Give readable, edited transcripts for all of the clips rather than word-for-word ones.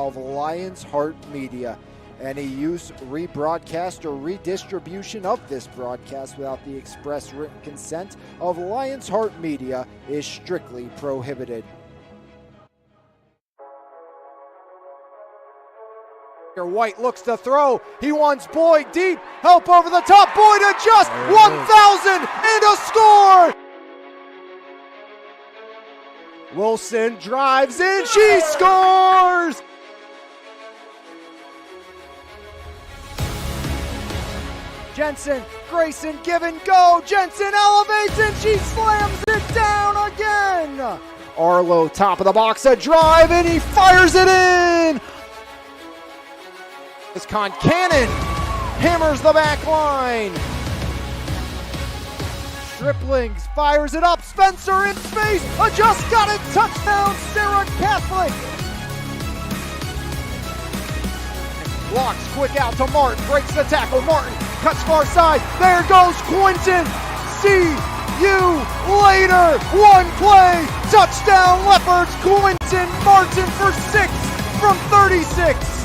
of Lion's Heart Media. Any use, rebroadcast, or redistribution of this broadcast without the express written consent of Lion's Heart Media is strictly prohibited. White looks to throw. He wants Boyd deep. Help over the top. Boyd adjusts. 1,000 and a score. Wilson drives in. She scores. Jensen, Grayson, give and go. Jensen elevates and she slams it down again. Arlo, top of the box, a drive, and he fires it in. This Concannon hammers the back line. Striplings fires it up. Spencer in space. Just got it. Touchdown, Sarah Catholic. Blocks quick out to Martin. Breaks the tackle. Martin cuts far side. There goes Quinton. See you later. One play. Touchdown, Leopards. Quinton Martin for 6 from 36.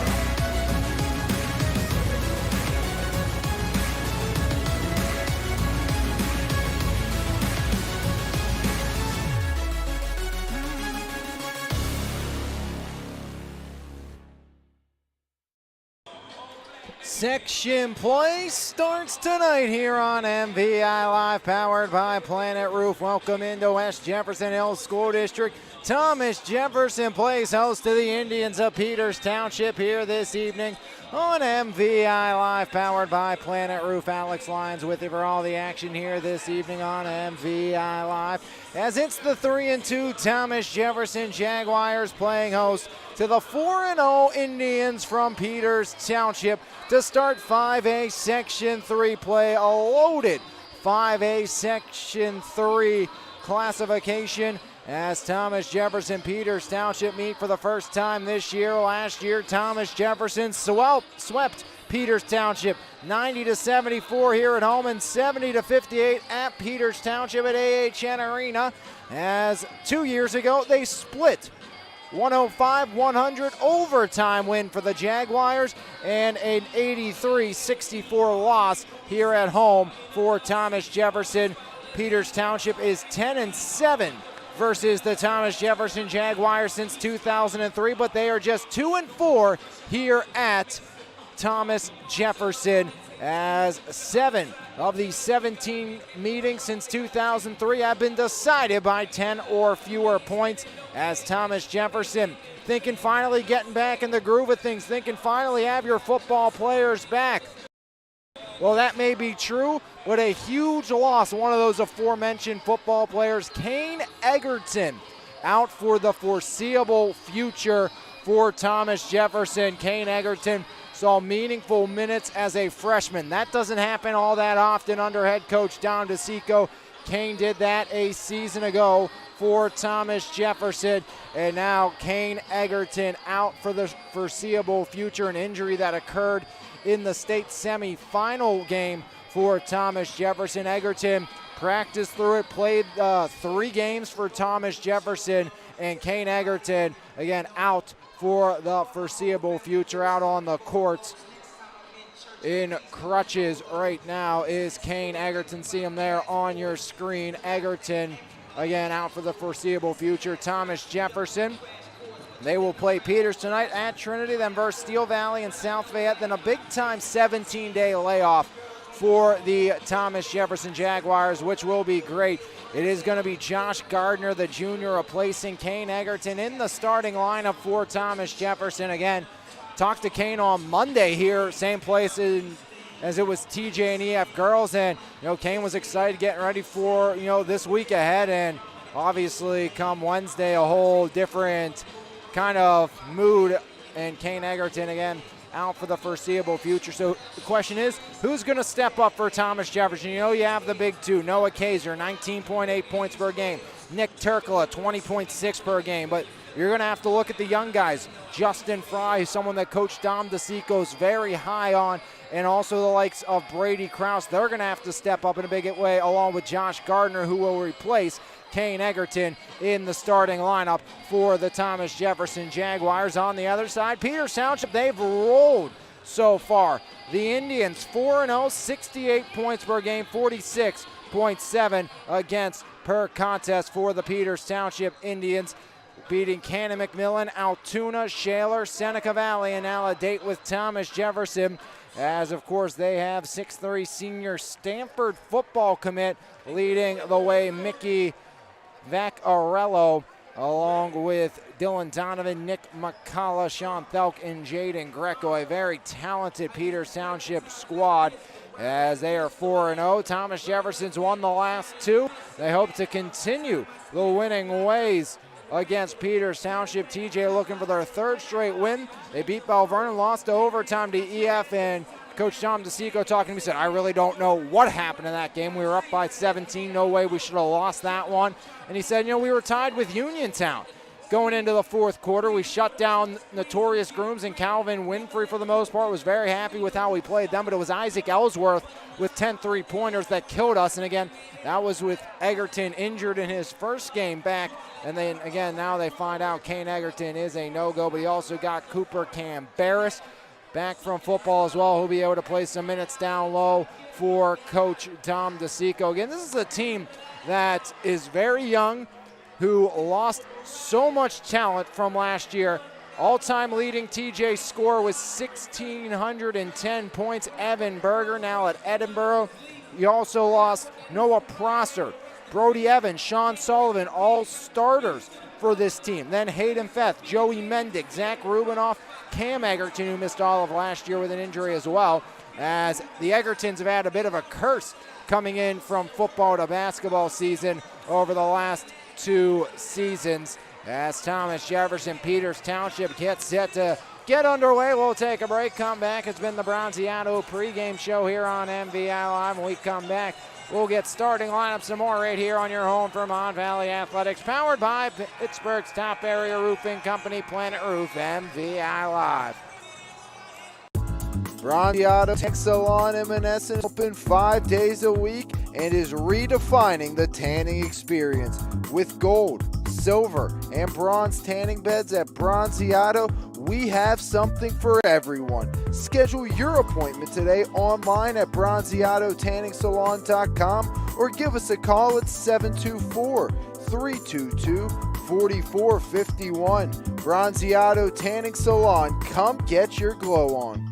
Section play starts tonight here on MVI Live, powered by Planet Roof. Welcome into West Jefferson Hills School District. Thomas Jefferson plays host to the Indians of Peters Township here this evening on MVI Live, powered by Planet Roof. Alex Lyons with you for all the action here this evening on MVI Live. As it's the 3-2 Thomas Jefferson Jaguars playing host to the 4-0 Indians from Peters Township to start 5A Section 3 play. A loaded 5A Section 3 classification as Thomas Jefferson Peters Township meet for the first time this year. Last year, Thomas Jefferson swept Peters Township 90-74 here at home and 70-58 at Peters Township at AHN Arena. As 2 years ago, they split 105-100 overtime win for the Jaguars and an 83-64 loss here at home for Thomas Jefferson. Peters Township is 10-7 versus the Thomas Jefferson Jaguars since 2003, but they are just 2-4 here at Thomas Jefferson, as 7 of the 17 meetings since 2003 have been decided by 10 or fewer points, as Thomas Jefferson thinking finally getting back in the groove of things, thinking finally have your football players back. Well, that may be true, but a huge loss. One of those aforementioned football players, Kane Egerton, out for the foreseeable future for Thomas Jefferson. Kane Egerton saw meaningful minutes as a freshman. That doesn't happen all that often under head coach Don DeSico. Kane did that a season ago for Thomas Jefferson, and now Kane Egerton out for the foreseeable future, an injury that occurred in the state semifinal game for Thomas Jefferson. Egerton practiced through it, played 3 games for Thomas Jefferson, and Kane Egerton, again, out for the foreseeable future. Out on the courts in crutches right now is Kane Egerton. See him there on your screen. Egerton, again, out for the foreseeable future. Thomas Jefferson, they will play Peters tonight at Trinity, then versus Steel Valley and South Fayette, then a big-time 17-day layoff for the Thomas Jefferson Jaguars, which will be great. It is going to be Josh Gardner, the junior, replacing Kane Egerton in the starting lineup for Thomas Jefferson. Again, talked to Kane on Monday here, same place as it was TJ and EF girls, and Kane was excited, getting ready for this week ahead, and obviously come Wednesday, a whole different kind of mood, and Kane Egerton again out for the foreseeable future. So the question is, who's going to step up for Thomas Jefferson? You have the big two. Noah Kaiser, 19.8 points per game. Nick Turkla, 20.6 per game. But you're going to have to look at the young guys. Justin Fry, someone that Coach Dom DeSico is very high on, and also the likes of Brady Krause. They're going to have to step up in a big way, along with Josh Gardner, who will replace Kane Egerton in the starting lineup for the Thomas Jefferson Jaguars. On the other side, Peters Township, they've rolled so far. The Indians 4-0, 68 points per game, 46.7 against per contest for the Peters Township Indians, beating Cannon McMillan, Altoona, Shaler, Seneca Valley, and now a date with Thomas Jefferson, as of course they have 6'3" senior Stanford football commit leading the way, Mickey Vaccarello, along with Dylan Donovan, Nick McCullough, Sean Thelk, and Jaden Greco. A very talented Peters Township squad as they are 4-0. Thomas Jefferson's won the last two. They hope to continue the winning ways against Peters Township. TJ looking for their third straight win. They beat Bell Vernon, lost to overtime to EF, and Coach Tom DeSico talking to me said, I really don't know what happened in that game. We were up by 17. No way we should have lost that one. And he said, we were tied with Uniontown going into the fourth quarter. We shut down Notorious Grooms, and Calvin Winfrey, for the most part, was very happy with how we played them. But it was Isaac Ellsworth with 10 3-pointers that killed us. And again, that was with Egerton injured in his first game back. And then again, now they find out Kane Egerton is a no-go. But he also got Cooper Cam Barris back from football as well, who'll be able to play some minutes down low for Coach Tom DeSico. Again, this is a team that is very young, who lost so much talent from last year. All-time leading TJ scorer was 1,610 points. Evan Berger now at Edinburgh. You also lost Noah Prosser, Brody Evans, Sean Sullivan, all starters for this team. Then Hayden Feth, Joey Mendick, Zach Rubinoff, Cam Egerton, who missed all of last year with an injury as well, as the Egertons have had a bit of a curse coming in from football to basketball season over the last 2 seasons. As Thomas Jefferson, Peters Township gets set to get underway. We'll take a break, come back. It's been the Bronziato pregame show here on MVI Live. When we come back, we'll get starting lineup some more right here on your home for Mon Valley Athletics, powered by Pittsburgh's top area roofing company, Planet Roof, MVI Live. Bronziato Tank Salon M&S is open 5 days a week and is redefining the tanning experience with gold, silver, and bronze tanning beds at Bronziato. We have something for everyone. Schedule your appointment today online at bronziatotanningsalon.com or give us a call at 724-322-4451. Bronziato Tanning Salon, come get your glow on.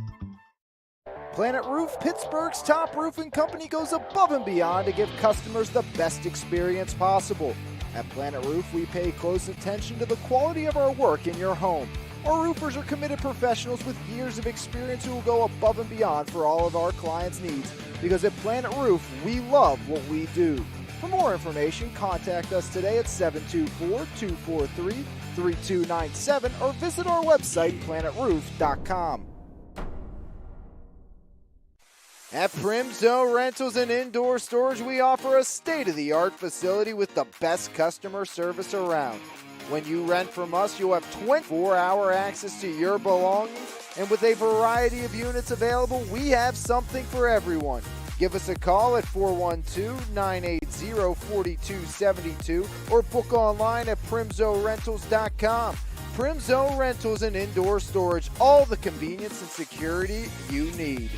Planet Roof, Pittsburgh's top roofing company, goes above and beyond to give customers the best experience possible. At Planet Roof, we pay close attention to the quality of our work in your home. Our roofers are committed professionals with years of experience who will go above and beyond for all of our clients' needs. Because at Planet Roof, we love what we do. For more information, contact us today at 724-243-3297 or visit our website, planetroof.com. At Primzo Rentals and Indoor Storage, we offer a state-of-the-art facility with the best customer service around. When you rent from us, you'll have 24-hour access to your belongings, and with a variety of units available, we have something for everyone. Give us a call at 412-980-4272 or book online at primzorentals.com. Primzo Rentals and Indoor Storage, all the convenience and security you need.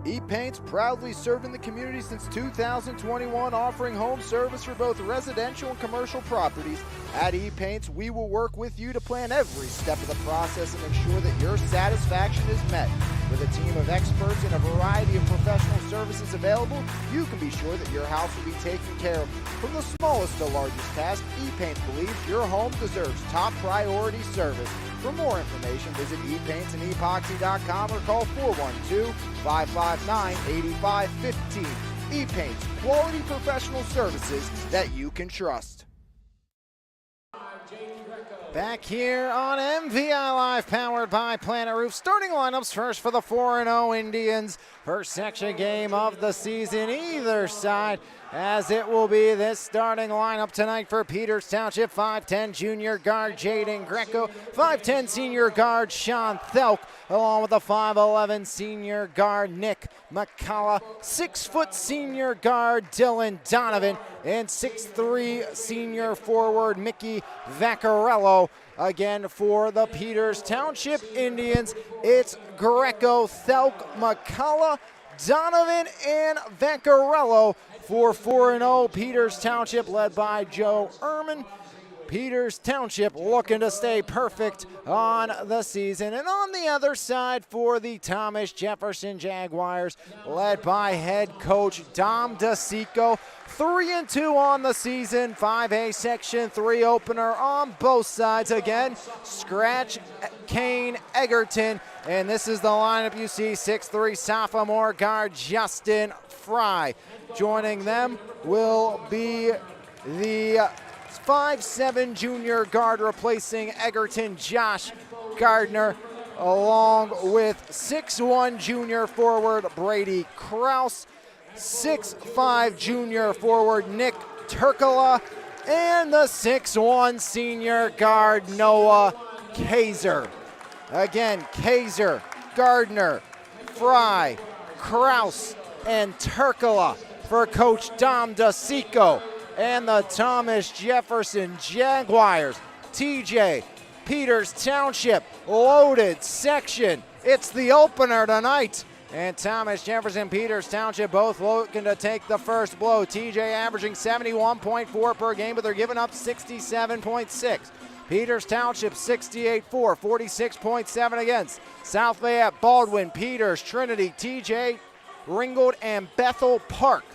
E-Paint's proudly serving the community since 2021, offering home service for both residential and commercial properties. At E-Paint's, we will work with you to plan every step of the process and ensure that your satisfaction is met. With a team of experts and a variety of professional services available, you can be sure that your house will be taken care of. From the smallest to largest task, E-Paint believes your home deserves top priority service. For more information, visit epaintsанdepoxy.com or call 412-559-8515. E-Paints, quality professional services that you can trust. Back here on MVI Live, powered by Planet Roof. Starting lineups first for the 4-0 Indians. First section game of the season. Either side as it will be this starting lineup tonight for Peters Township. 5'10 junior guard Jaden Greco, 5'10 senior guard Sean Thelk, along with the 5'11 senior guard Nick McCullough, 6 foot senior guard Dylan Donovan, and 6'3 senior forward Mickey Vaccarello. Again, for the Peters Township Indians, it's Greco, Thelk, McCullough, Donovan, and Vaccarello. For 4-0 Peters Township, led by Joe Ehrman. Peters Township looking to stay perfect on the season. And on the other side for the Thomas Jefferson Jaguars, led by head coach Dom DeSico. 3-2 on the season, 5A Section 3 opener on both sides. Again, scratch Kane Egerton. And this is the lineup you see: 6'3 sophomore guard Justin Fry. Joining them will be the 5'7 junior guard replacing Egerton, Josh Gardner, along with 6'1 junior forward Brady Kraus, 6'5 junior forward Nick Turkala, and the 6'1 senior guard Noah Kaiser. Again, Kaiser, Gardner, Fry, Kraus, and Turkala for Coach Dom DeSico and the Thomas Jefferson Jaguars. TJ, Peters Township, loaded section. It's the opener tonight. And Thomas Jefferson, Peters Township both looking to take the first blow. TJ averaging 71.4 per game, but they're giving up 67.6. Peters Township 68-4, 46.7 against. South Fayette, Baldwin, Peters, Trinity, TJ, Ringgold, and Bethel Park.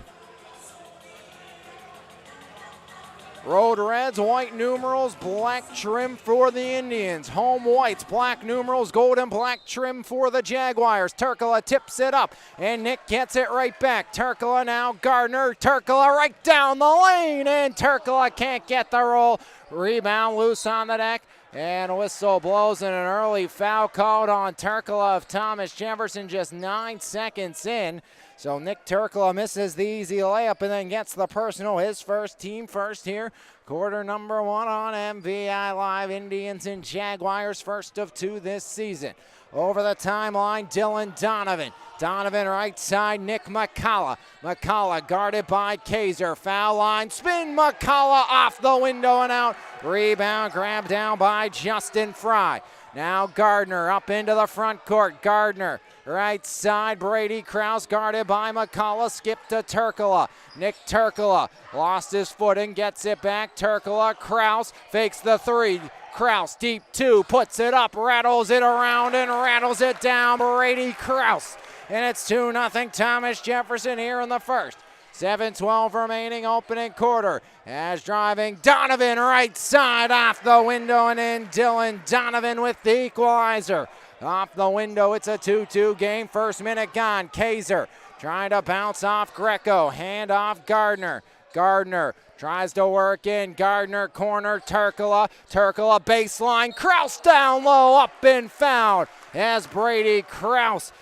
Road Reds, white numerals, black trim for the Indians. Home whites, black numerals, gold and black trim for the Jaguars. Turkala tips it up, and Nick gets it right back. Turkala now, Gardner. Turkala right down the lane, and Turkala can't get the roll. Rebound loose on the deck, and a whistle blows, and an early foul called on Turkala of Thomas Jefferson just 9 seconds in. So Nick Turkala misses the easy layup and then gets the personal, his first, team first here. Quarter number 1 on MVI Live. Indians and Jaguars, first of 2 this season. Over the timeline, Dylan Donovan. Donovan right side, Nick McCullough. McCullough guarded by Kaiser. Foul line, spin, McCullough off the window and out. Rebound grabbed down by Justin Fry. Now Gardner up into the front court. Gardner right side, Brady Kraus guarded by McCullough. Skip to Turkala. Nick Turkala lost his footing, gets it back. Turkala, Kraus fakes the 3. Kraus deep 2, puts it up, rattles it around and rattles it down. Brady Kraus. And it's 2-0 Thomas Jefferson here in the first. 7:12 remaining, opening quarter. As driving, Donovan right side off the window and in. Dylan Donovan with the equalizer. Off the window, it's a 2-2 game. First minute gone. Kaiser trying to bounce off Greco. Hand off Gardner. Gardner tries to work in. Gardner corner, Turkala. Turkala baseline. Kraus down low, up and fouled as Brady Kraus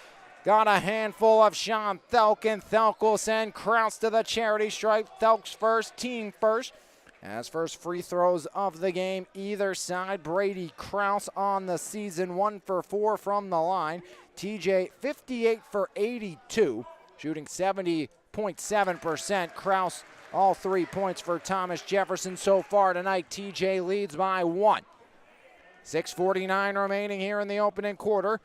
got a handful of Sean Thelk, and Thelk will send Kraus to the charity stripe. Thelk's first, team first. As first free throws of the game, either side. Brady Kraus on the season, 1 for 4 from the line. TJ 58 for 82, shooting 70.7%. Kraus all 3 points for Thomas Jefferson so far tonight. TJ leads by 1. 6:49 remaining here in the opening quarter.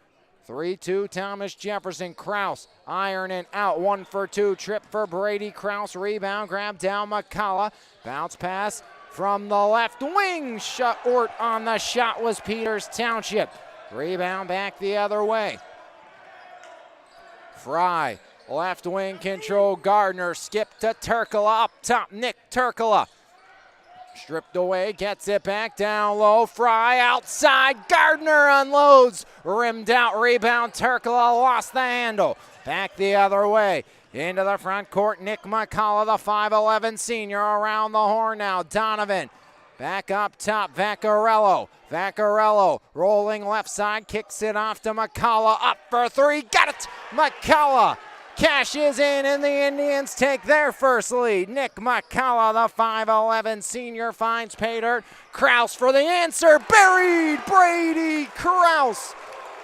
3-2 Thomas Jefferson. Kraus ironing out, 1 for 2. Trip for Brady Kraus. Rebound grab down McCullough. Bounce pass from the left wing. Short on the shot was Peters Township. Rebound back the other way. Fry, left wing control. Gardner skip to Turkala. Up top, Nick Turkala. Stripped away, gets it back down low. Fry outside, Gardner unloads. Rimmed out, rebound, Turkala lost the handle. Back the other way, into the front court, Nick McCullough, the 5'11 senior, around the horn now. Donovan, back up top, Vaccarello. Vaccarello rolling left side, kicks it off to McCullough, up for 3, got it! McCullough cashes in, and the Indians take their first lead. Nick McCullough, the 5'11 senior, finds pay dirt. Kraus for the answer, buried Brady Kraus.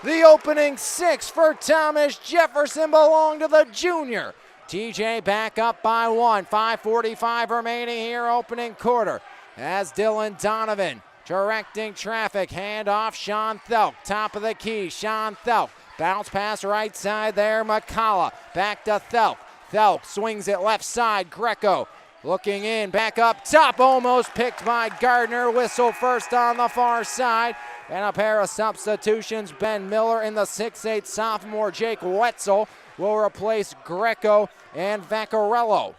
The opening 6 for Thomas Jefferson belonged to the junior. TJ back up by 1, 5:45 remaining here, opening quarter. As Dylan Donovan directing traffic, handoff Sean Thelk, top of the key, Sean Thelk. Bounce pass right side there, McCullough. Back to Thelk. Thelk swings it left side, Greco. Looking in, back up top, almost picked by Gardner. Whistle first on the far side. And a pair of substitutions. Ben Miller in the 6'8 sophomore. Jake Wetzel will replace Greco and Vaccarello.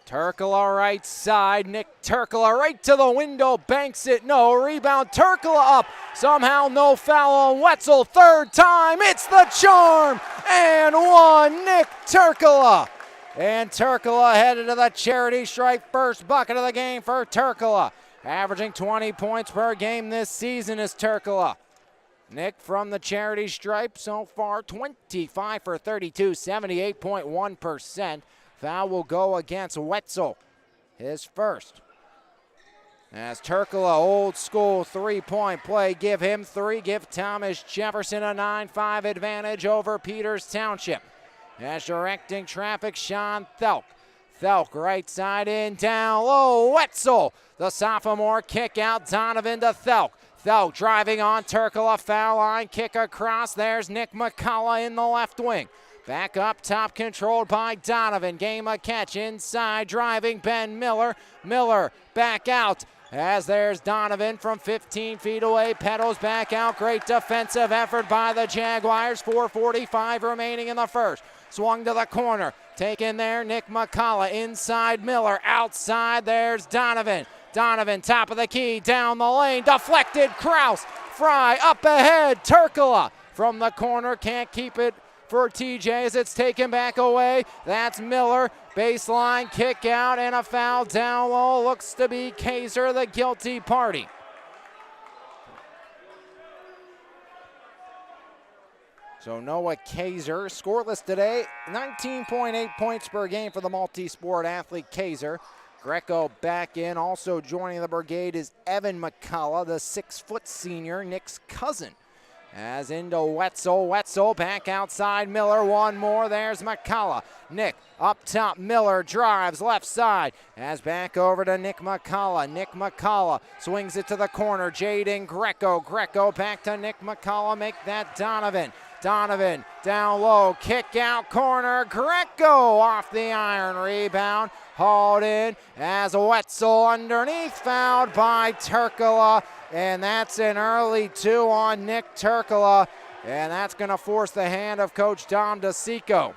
Turkala right side, Nick Turkala right to the window, banks it, no, rebound, Turkala up, somehow no foul on Wetzel, third time, it's the charm, and one, Nick Turkala. And Turkala headed to the charity stripe, first bucket of the game for Turkala. Averaging 20 points per game this season is Turkala. Nick from the charity stripe so far, 25 for 32, 78.1%. Foul will go against Wetzel, his first. As Turkala, old school three-point play, give him 3, give Thomas Jefferson a 9-5 advantage over Peters Township. As directing traffic, Sean Thelk. Thelk right side in, down low, Wetzel. The sophomore kick out, Donovan to Thelk. Thelk driving on Turkala, foul line, kick across. There's Nick McCullough in the left wing. Back up top, controlled by Donovan. Game a catch inside, driving Ben Miller. Miller back out as there's Donovan from 15 feet away. Pedals back out. Great defensive effort by the Jaguars. 4:45 remaining in the first. Swung to the corner. Taken there, Nick McCullough. Inside Miller. Outside, there's Donovan. Donovan, top of the key, down the lane. Deflected, Kraus. Fry up ahead. Turkala from the corner. Can't keep it for TJ as it's taken back away. That's Miller. Baseline kick out and a foul down low. Looks to be Kaiser, the guilty party. So Noah Kaiser, scoreless today, 19.8 points per game for the multi-sport athlete Kaiser. Greco back in. Also joining the brigade is Evan McCullough, the 6-foot senior, Nick's cousin. As into Wetzel. Wetzel back outside. Miller, one more. There's McCullough. Nick up top. Miller drives left side. As back over to Nick McCullough. Nick McCullough swings it to the corner. Jaden Greco. Greco back to Nick McCullough. Make that Donovan. Donovan down low. Kick out corner. Greco off the iron. Rebound. Hauled in as Wetzel underneath. Fouled by Turkala. And that's an early 2 on Nick Turkala. And that's going to force the hand of Coach Dom DeSico.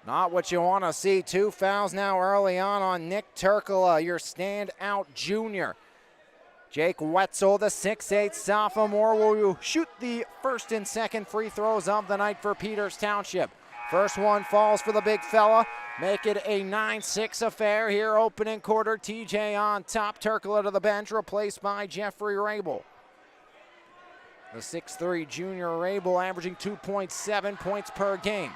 Not what you want to see. 2 fouls now early on Nick Turkala, your standout junior. Jake Wetzel, the 6'8 sophomore, will shoot the first and second free throws of the night for Peters Township. First one falls for the big fella. Make it a 9-6 affair here, opening quarter. TJ on top, Turkala to the bench, replaced by Jeffrey Rabel. The 6'3 junior Rabel averaging 2.7 points per game.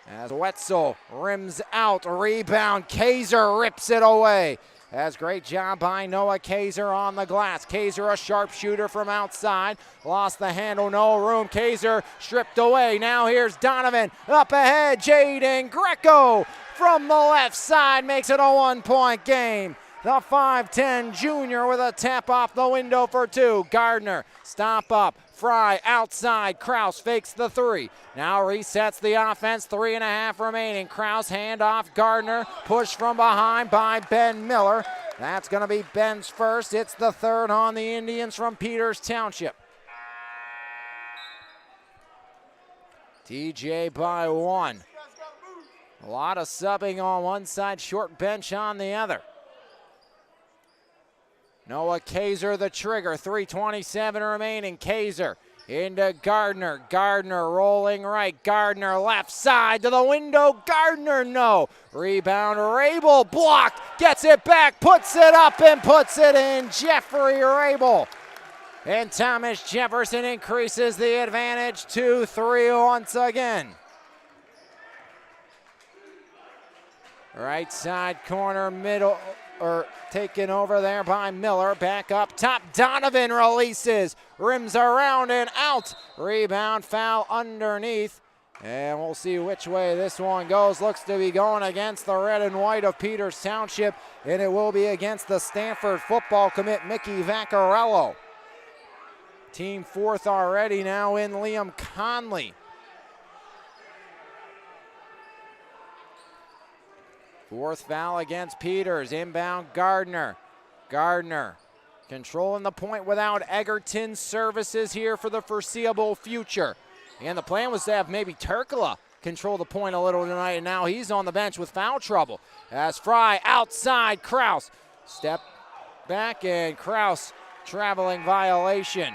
As Wetzel rims out, rebound, Kaiser rips it away. As great job by Noah Kaiser on the glass. Kaiser, a sharpshooter from outside. Lost the handle, no room. Kaiser stripped away. Now here's Donovan. Up ahead, Jaden Greco from the left side makes it a 1-point game. The 5'10 junior with a tap off the window for 2. Gardner, stop up. Fry outside. Kraus fakes the 3. Now resets the offense. 3.5 remaining. Kraus handoff. Gardner push from behind by Ben Miller. That's going to be Ben's first. It's the 3rd on the Indians from Peters Township. TJ by 1. A lot of subbing on one side, short bench on the other. Noah Kaiser the trigger, 3:27 remaining. Kaiser into Gardner. Gardner rolling right. Gardner left side to the window. Gardner, no. Rebound, Rabel blocked. Gets it back, puts it up, and puts it in. Jeffrey Rabel. And Thomas Jefferson increases the advantage to 3 once again. Right side corner, middle, or taken over there by Miller. Back up top, Donovan releases. Rims around and out. Rebound, foul underneath. And we'll see which way this one goes. Looks to be going against the red and white of Peters Township, and it will be against the Stanford football commit, Mickey Vaccarello. Team 4th already now in Liam Conley. 4th foul against Peters. Inbound Gardner. Gardner controlling the point without Egerton's services here for the foreseeable future. And the plan was to have maybe Turkala control the point a little tonight, and now he's on the bench with foul trouble. As Fry outside, Kraus. Step back, and Kraus traveling violation.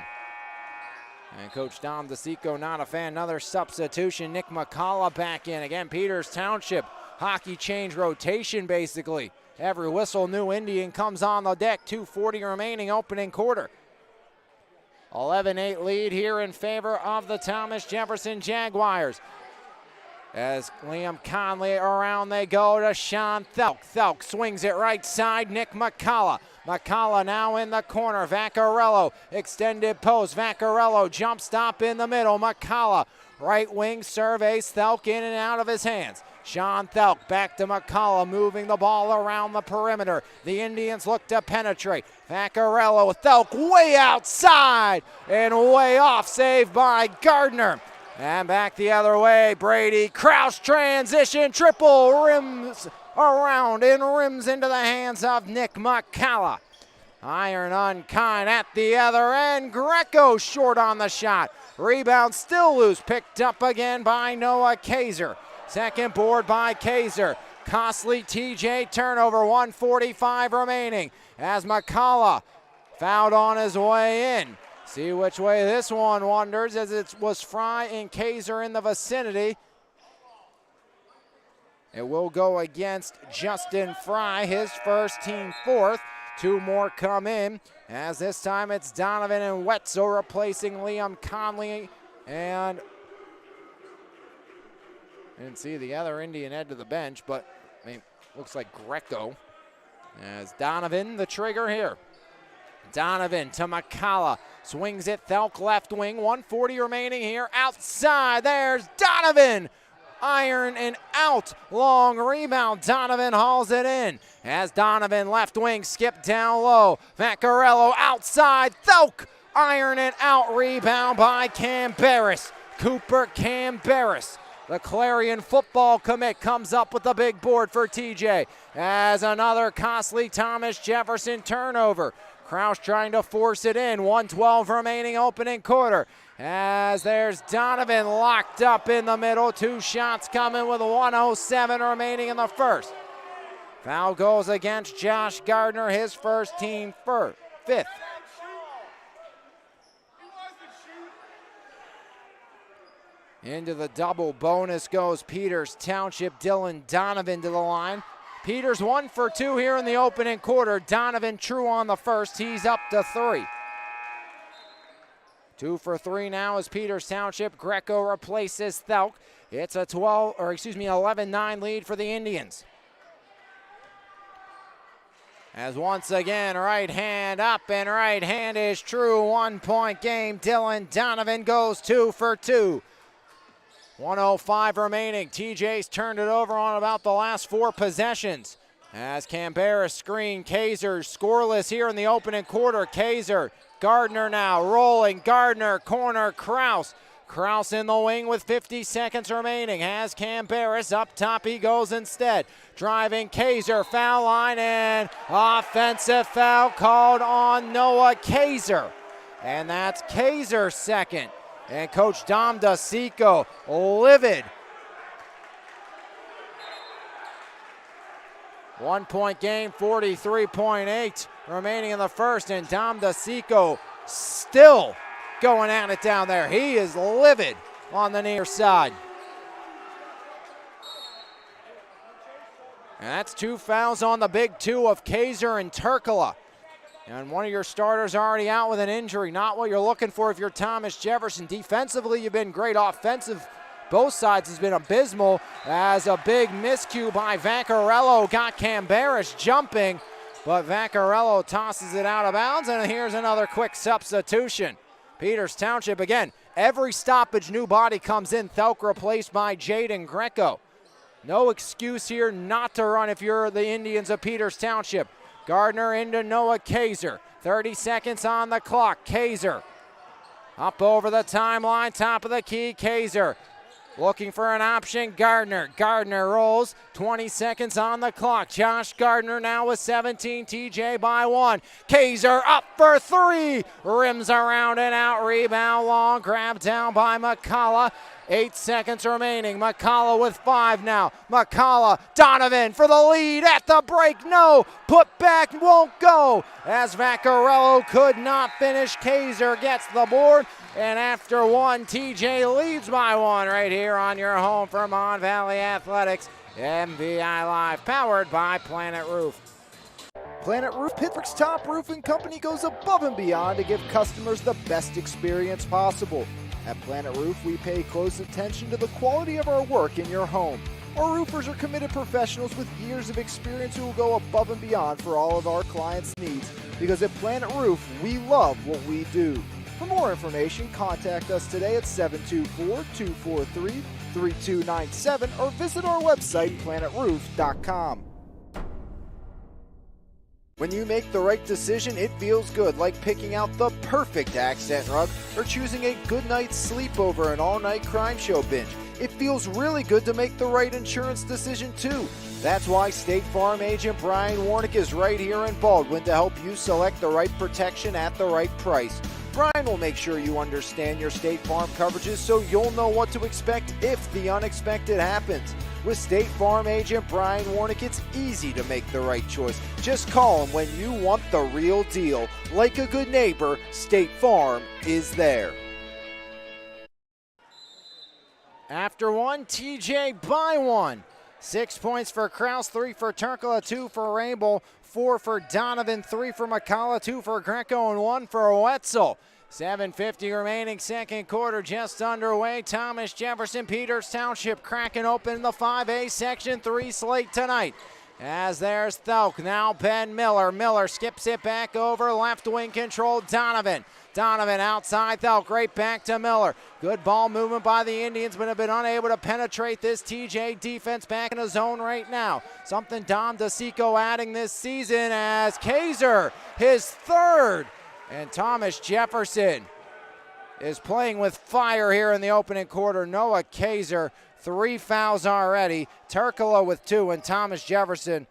And Coach Dom DeSico not a fan. Another substitution. Nick McCullough back in. Again, Peters Township. Hockey change rotation, basically. Every whistle, new Indian comes on the deck. 2:40 remaining, opening quarter. 11-8 lead here in favor of the Thomas Jefferson Jaguars. As Liam Conley around they go to Sean Thelk. Thelk swings it right side, Nick McCullough. McCullough now in the corner. Vaccarello, extended post. Vaccarello, jump stop in the middle. McCullough, right wing surveys. Thelk in and out of his hands. Sean Thelk back to McCullough, moving the ball around the perimeter. The Indians look to penetrate. Vaccarello, Thelk way outside and way off, saved by Gardner. And back the other way, Brady. Kraus transition, triple rims around and rims into the hands of Nick McCullough. Iron unkind at the other end. Greco short on the shot. Rebound still loose, picked up again by Noah Kaiser. Second board by Kaiser. Costly TJ turnover, 1:45 remaining. As McCullough fouled on his way in. See which way this one wanders, as it was Fry and Kaiser in the vicinity. It will go against Justin Fry, his first, team 4th. 2 more come in, as this time it's Donovan and Wetzel replacing Liam Conley. And didn't see the other Indian head to the bench, but looks like Greco. As Donovan, the trigger here. Donovan to McCullough, swings it, Thelk left wing, 1:40 remaining here, outside, there's Donovan! Iron and out, long rebound, Donovan hauls it in. As Donovan left wing, skip down low, Vaccarello outside, Thelk! Iron and out, rebound by Camberis. Cooper Camberis. The Clarion football commit comes up with the big board for TJ. As another costly Thomas Jefferson turnover. Kraus trying to force it in. 1:12 remaining, opening quarter. As there's Donovan locked up in the middle. 2 shots coming with 1:07 remaining in the first. Foul goes against Josh Gardner, his first, team 5th. Into the double bonus goes Peters Township. Dylan Donovan to the line. Peters 1 for 2 here in the opening quarter. Donovan true on the first. He's up to 3. 2 for 3 now as Peters Township. Greco replaces Thelk. It's a 11-9 lead for the Indians. As once again, right hand up and right hand is true. 1-point game. Dylan Donovan goes 2 for 2. 1:05 remaining. TJ's turned it over on about the last 4 possessions. As Canberra screen, Kaiser scoreless here in the opening quarter. Kaiser, Gardner now rolling. Gardner, corner, Kraus. Kraus in the wing with 50 seconds remaining. Has Camberis up top, he goes instead. Driving Kaiser, foul line, and offensive foul called on Noah Kaiser. And that's Kaiser's second. And Coach Dom DeSico livid. 1-point game, 43.8 remaining in the first, and Dom DeSico still going at it down there. He is livid on the near side. And that's 2 fouls on the big 2 of Kaiser and Turkala. And one of your starters already out with an injury. Not what you're looking for if you're Thomas Jefferson. Defensively, you've been great. Offensive, both sides has been abysmal, as a big miscue by Vaccarello got Cambarish jumping, but Vaccarello tosses it out of bounds, and here's another quick substitution. Peters Township, again, every stoppage, new body comes in. Thelk replaced by Jaden Greco. No excuse here not to run if you're the Indians of Peters Township. Gardner into Noah Kaiser. 30 seconds on the clock. Kaiser up over the timeline, top of the key. Kaiser looking for an option. Gardner rolls. 20 seconds on the clock. Josh Gardner now with 17. TJ by 1. Kaiser up for 3. Rims around and out. Rebound long. Grabbed down by McCullough. 8 seconds remaining. McCullough with 5 now. McCullough, Donovan for the lead at the break. No, put back won't go, as Vaccarello could not finish. Kaiser gets the board, and after 1, TJ leads by 1 right here on your home for Mon Valley Athletics. MVI Live, powered by Planet Roof. Planet Roof, Pittsburgh's top roofing company, goes above and beyond to give customers the best experience possible. At Planet Roof, we pay close attention to the quality of our work in your home. Our roofers are committed professionals with years of experience who will go above and beyond for all of our clients' needs, because at Planet Roof, we love what we do. For more information, contact us today at 724-243-3297 or visit our website, planetroof.com. When you make the right decision, it feels good, like picking out the perfect accent rug or choosing a good night's sleep over an all-night crime show binge. It feels really good to make the right insurance decision too. That's why State Farm agent Brian Warnick is right here in Baldwin to help you select the right protection at the right price. Brian will make sure you understand your State Farm coverages so you'll know what to expect if the unexpected happens. With State Farm agent Brian Warnick, it's easy to make the right choice. Just call him when you want the real deal. Like a good neighbor, State Farm is there. After 1, TJ by 1. 6 points for Kraus, 3 for Turkala, 2 for Rainbow, 4 for Donovan, 3 for McCullough, 2 for Greco, and 1 for Wetzel. 7:50 remaining, second quarter just underway. Thomas Jefferson, Peters Township cracking open the 5A Section 3 slate tonight. As there's Thelk, now Ben Miller. Miller skips it back over, left wing control, Donovan. Donovan outside Thelk, right back to Miller. Good ball movement by the Indians, but have been unable to penetrate this TJ defense. Back in the zone right now. Something Dom DeSico adding this season as Kaiser, his 3rd. And Thomas Jefferson is playing with fire here in the opening quarter. Noah Kaiser, 3 fouls already. Turkala with 2, and Thomas Jefferson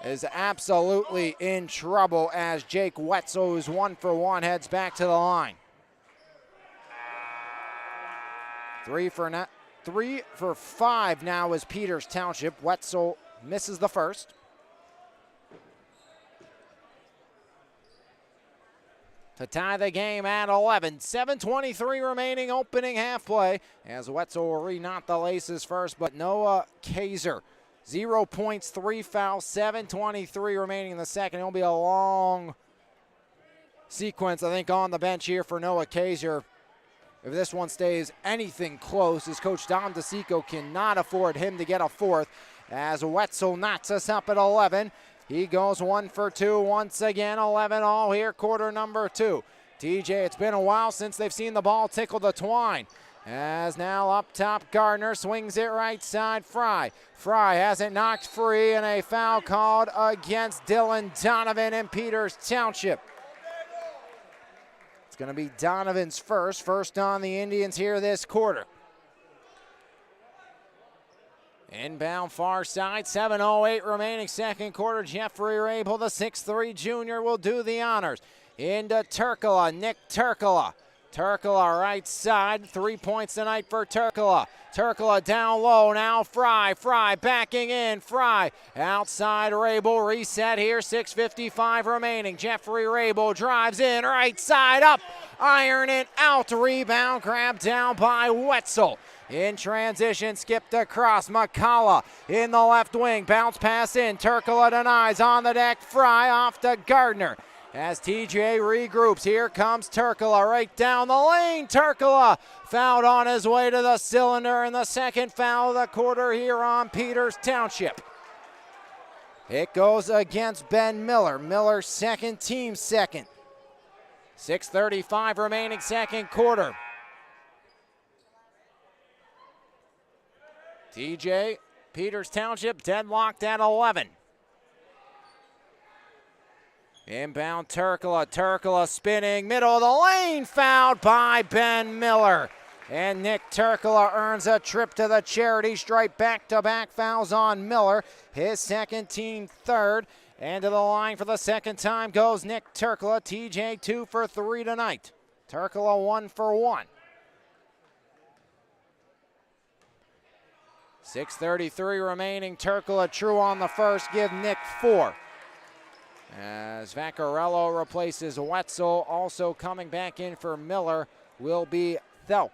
is absolutely in trouble as Jake Wetzel, who's 1 for 1, heads back to the line. 3 for 5 now is Peters Township. Wetzel misses the first. To tie the game at 11. 7:23 remaining, opening half play, as Wetzel will re-knot the laces first, but Noah Kaiser, 0 points, 3 fouls, 7:23 remaining in the second. It'll be a long sequence, I think, on the bench here for Noah Kaiser. If this one stays anything close, as Coach Dom DeSico cannot afford him to get a 4th, as Wetzel knots us up at 11. He goes 1 for 2 once again, 11 all here, quarter number 2. TJ, it's been a while since they've seen the ball tickle the twine. As now up top, Gardner swings it right side, Fry. Fry has it knocked free, and a foul called against Dylan Donovan in Peters Township. It's going to be Donovan's first on the Indians here this quarter. Inbound far side, 7:08 remaining second quarter. Jeffrey Rabel, the 6'3 junior, will do the honors. Into Turkala, Nick Turkala. Turkala right side, 3 points tonight for Turkala. Turkla down low, now Fry backing in, Fry outside Rabel, reset here, 6:55 remaining. Jeffrey Rabel drives in, right side up, iron it out, rebound grab down by Wetzel. In transition, skipped across, McCullough in the left wing, bounce pass in, Turkla denies, on the deck, Fry off to Gardner. As TJ regroups, here comes Turkla right down the lane. Turkla fouled on his way to the cylinder, and the second foul of the quarter here on Peters Township. It goes against Ben Miller. Miller's second, team second. 6:35 remaining second quarter. TJ, Peters Township deadlocked at 11. Inbound Turkla spinning, middle of the lane, fouled by Ben Miller. And Nick Turkla earns a trip to the charity stripe. Back-to-back fouls on Miller, his second, team third. And to the line for the second time goes Nick Turkla. TJ 2 for 3 tonight. Turkla 1 for 1. 6:33 remaining. Turkla true on the first, give Nick 4. As Vaccarello replaces Wetzel, also coming back in for Miller will be Thelk.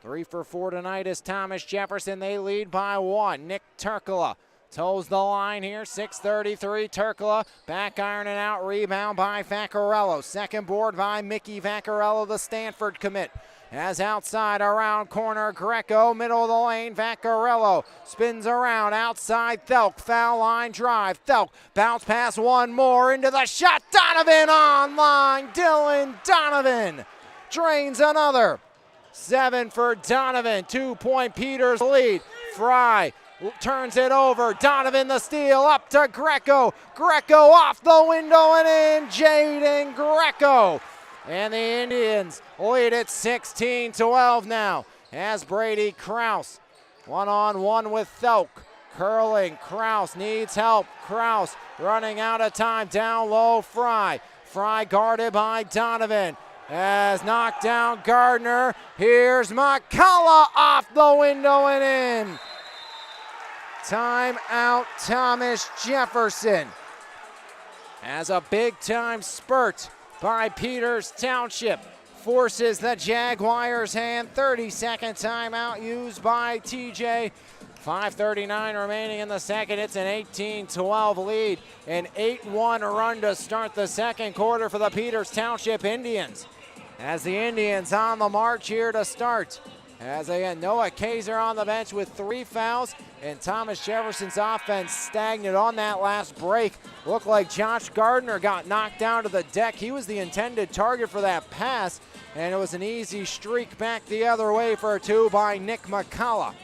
3 for 4 tonight is Thomas Jefferson. They lead by 1. Nick Turkla toes the line here. 6:33. Turkla back ironing out. Rebound by Vaccarello. Second board by Mickey Vaccarello, the Stanford commit. As outside around corner, Greco, middle of the lane, Vaccarello spins around, outside Thelk, foul line drive, Thelk, bounce pass one more, into the shot, Donovan online, Dylan Donovan drains another. 7 for Donovan, 2-point Peters lead, Fry turns it over, Donovan the steal, up to Greco, Greco off the window and in, Jaden Greco. And the Indians lead at 16-12 now as Brady Kraus one-on-one with Thelk. Curling, Kraus needs help. Kraus running out of time, down low, Fry. Fry guarded by Donovan. As knocked down Gardner, here's McCullough off the window and in. Timeout Thomas Jefferson. As a big-time spurt by Peters Township forces the Jaguars' hand. 30-second timeout used by TJ. 5:39 remaining in the second. It's an 18-12 lead. An 8-1 run to start the second quarter for the Peters Township Indians. As the Indians on the march here to start. As again, Noah Kaiser on the bench with 3 fouls, and Thomas Jefferson's offense stagnant on that last break. Looked like Josh Gardner got knocked down to the deck. He was the intended target for that pass, and it was an easy streak back the other way for a 2 by Nick McCullough.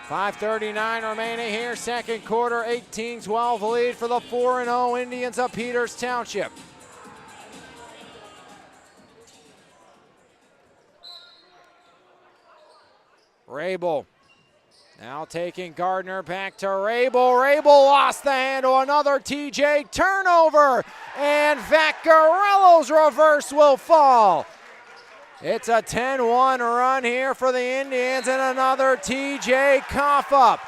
5:39 remaining here, second quarter, 18-12 lead for the 4-0 Indians of Peters Township. Rabel now taking Gardner back to Rabel. Rabel lost the handle, another TJ turnover, and Vaccarello's reverse will fall. It's a 10-1 run here for the Indians, and another TJ cough up.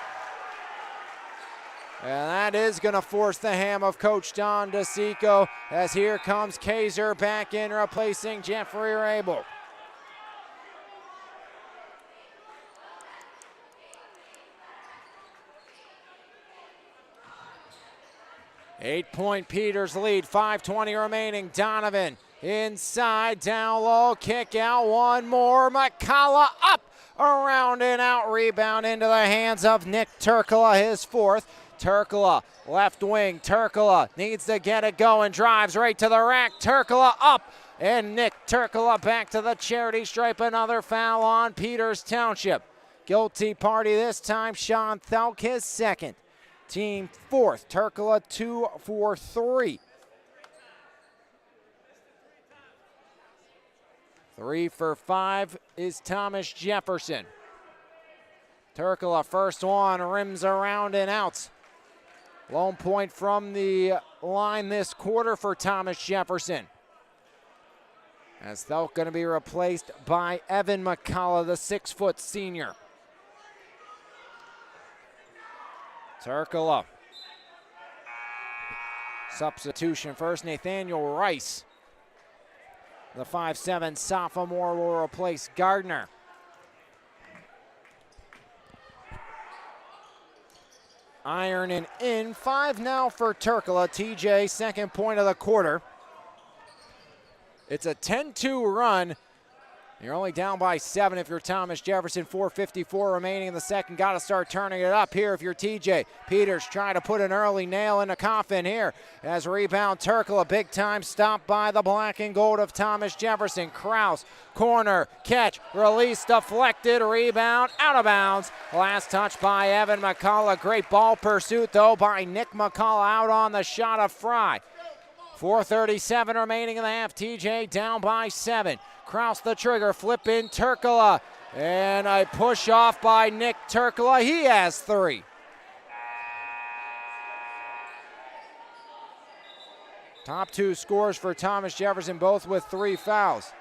And that is going to force the ham of Coach Don DeSico, as here comes Kaiser back in, replacing Jeffrey Rabel. 8-point Peters lead, 5:20 remaining. Donovan inside, down low, kick out, one more. McCullough up, around and out, rebound into the hands of Nick Turkla, his 4th. Turkla, left wing, Turkla needs to get it going, drives right to the rack. Turkla up, and Nick Turkla back to the charity stripe. Another foul on Peters Township. Guilty party this time, Sean Thelk, his 2nd. Team 4th, Turkla 2 for 3. 3 for 5 is Thomas Jefferson. Turkla, first one, rims around and out. Lone point from the line this quarter for Thomas Jefferson. as they're going to be replaced by Evan McCullough, the 6-foot senior. Turkala. Substitution first, Nathaniel Rice. The 5'7" sophomore will replace Gardner. Ironing in, 5 now for Turkala. TJ, second point of the quarter. It's a 10-2 run. You're only down by 7 if you're Thomas Jefferson. 4:54 remaining in the second. Got to start turning it up here if you're TJ. Peters trying to put an early nail in the coffin here. As rebound, Turkle, a big time stop by the black and gold of Thomas Jefferson. Kraus, corner, catch, release, deflected, rebound, out of bounds. Last touch by Evan McCullough. Great ball pursuit though by Nick McCullough out on the shot of Fry. 4:37 remaining in the half. TJ down by 7. Kraus the trigger, flip in Turkala, and a push off by Nick Turkala. He has 3. Top 2 scores for Thomas Jefferson, both with 3 fouls.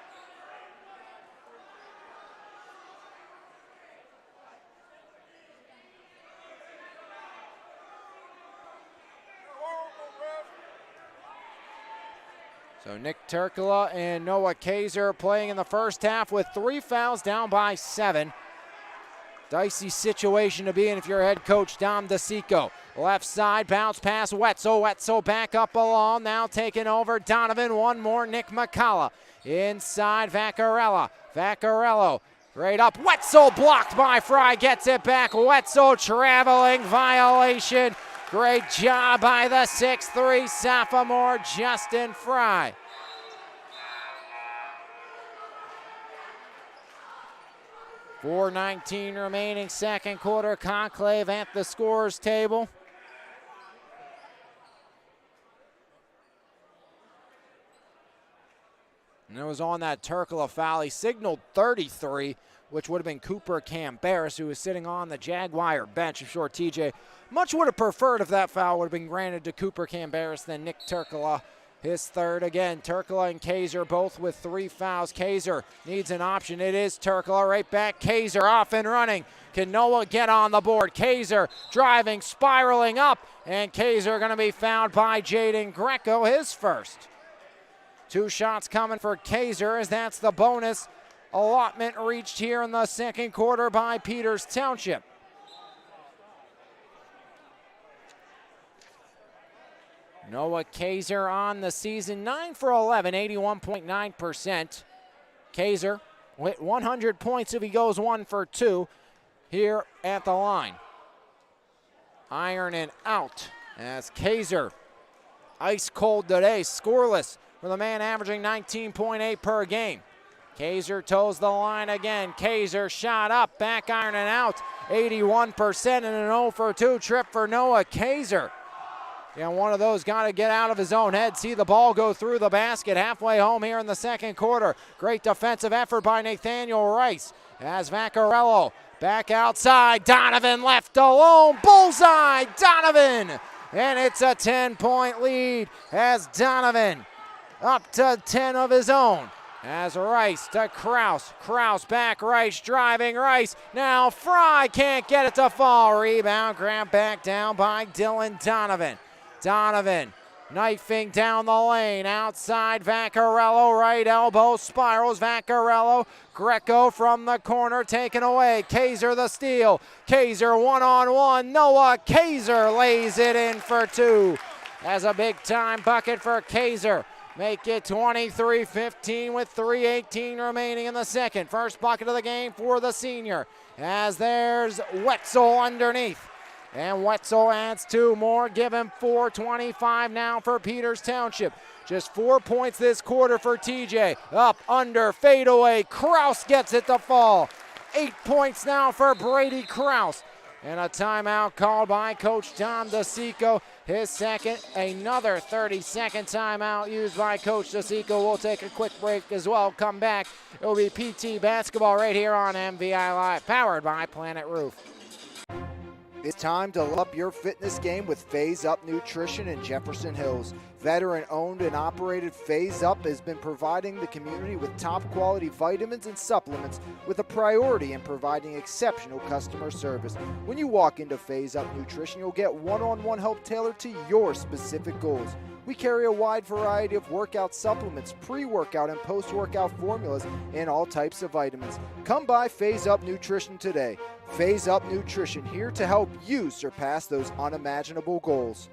So Nick Turkala and Noah Kaiser playing in the first half with 3 fouls, down by 7. Dicey situation to be in if you're head coach Dom DeSico. Left side, bounce pass, Wetzel. Wetzel back up along, now taking over Donovan. One more, Nick McCullough. Inside, Vaccarello. Vaccarello right up, Wetzel blocked by Fry, gets it back. Wetzel traveling, violation. Great job by the 6'3" sophomore Justin Fry. .419 remaining second quarter. Conclave at the scores table. And it was on that Turkala foul. He signaled 33, which would have been Cooper Cambaris, who was sitting on the Jaguar bench. I'm sure TJ much would have preferred if that foul would have been granted to Cooper Cambaris than Nick Turkala. His third again. Turkala and Kaiser both with 3 fouls. Kaiser needs an option. It is Turkala right back. Kaiser off and running. Can Noah get on the board? Kaiser driving, spiraling up, and Kaiser going to be fouled by Jaden Greco, his first. 2 shots coming for Kaiser, as that's the bonus allotment reached here in the second quarter by Peters Township. Noah Kaiser on the season, 9 for 11, 81.9%. Kaiser with 100 points if he goes 1 for 2 here at the line. Ironing out as Kaiser, ice cold today, scoreless for the man averaging 19.8 per game. Kaiser toes the line again. Kaiser shot up, back iron and out. 81% and an 0 for 2 trip for Noah Kaiser. Yeah, one of those got to get out of his own head. See the ball go through the basket halfway home here in the second quarter. Great defensive effort by Nathaniel Rice as Vaccarello back outside. Donovan left alone. Bullseye, Donovan. And it's a 10-point lead as Donovan up to 10 of his own. As Rice to Kraus. Kraus back, Rice driving, Rice. Now Fry can't get it to fall. Rebound, grab back down by Dylan Donovan. Donovan knifing down the lane. Outside Vaccarello, right elbow, spirals Vaccarello. Greco from the corner taken away. Kaiser the steal. Kaiser one-on-one. Noah Kaiser lays it in for 2. As a big-time bucket for Kaiser. Make it 23-15 with 3:18 remaining in the second. First bucket of the game for the senior. As there's Wetzel underneath. And Wetzel adds 2 more, give him 4:25 now for Peters Township. Just 4 points this quarter for TJ. Up, under, fadeaway. Kraus gets it to fall. 8 points now for Brady Kraus. And a timeout called by Coach Tom DeSico. His second, another 30-second timeout used by Coach DeSico. We'll take a quick break as well. Come back. It will be PT basketball right here on MVI Live, powered by Planet Roof. It's time to level up your fitness game with Phase Up Nutrition in Jefferson Hills. Veteran-owned and operated Phase Up has been providing the community with top-quality vitamins and supplements with a priority in providing exceptional customer service. When you walk into Phase Up Nutrition, you'll get one-on-one help tailored to your specific goals. We carry a wide variety of workout supplements, pre-workout and post-workout formulas, and all types of vitamins. Come by Phase Up Nutrition today. Phase Up Nutrition, here to help you surpass those unimaginable goals.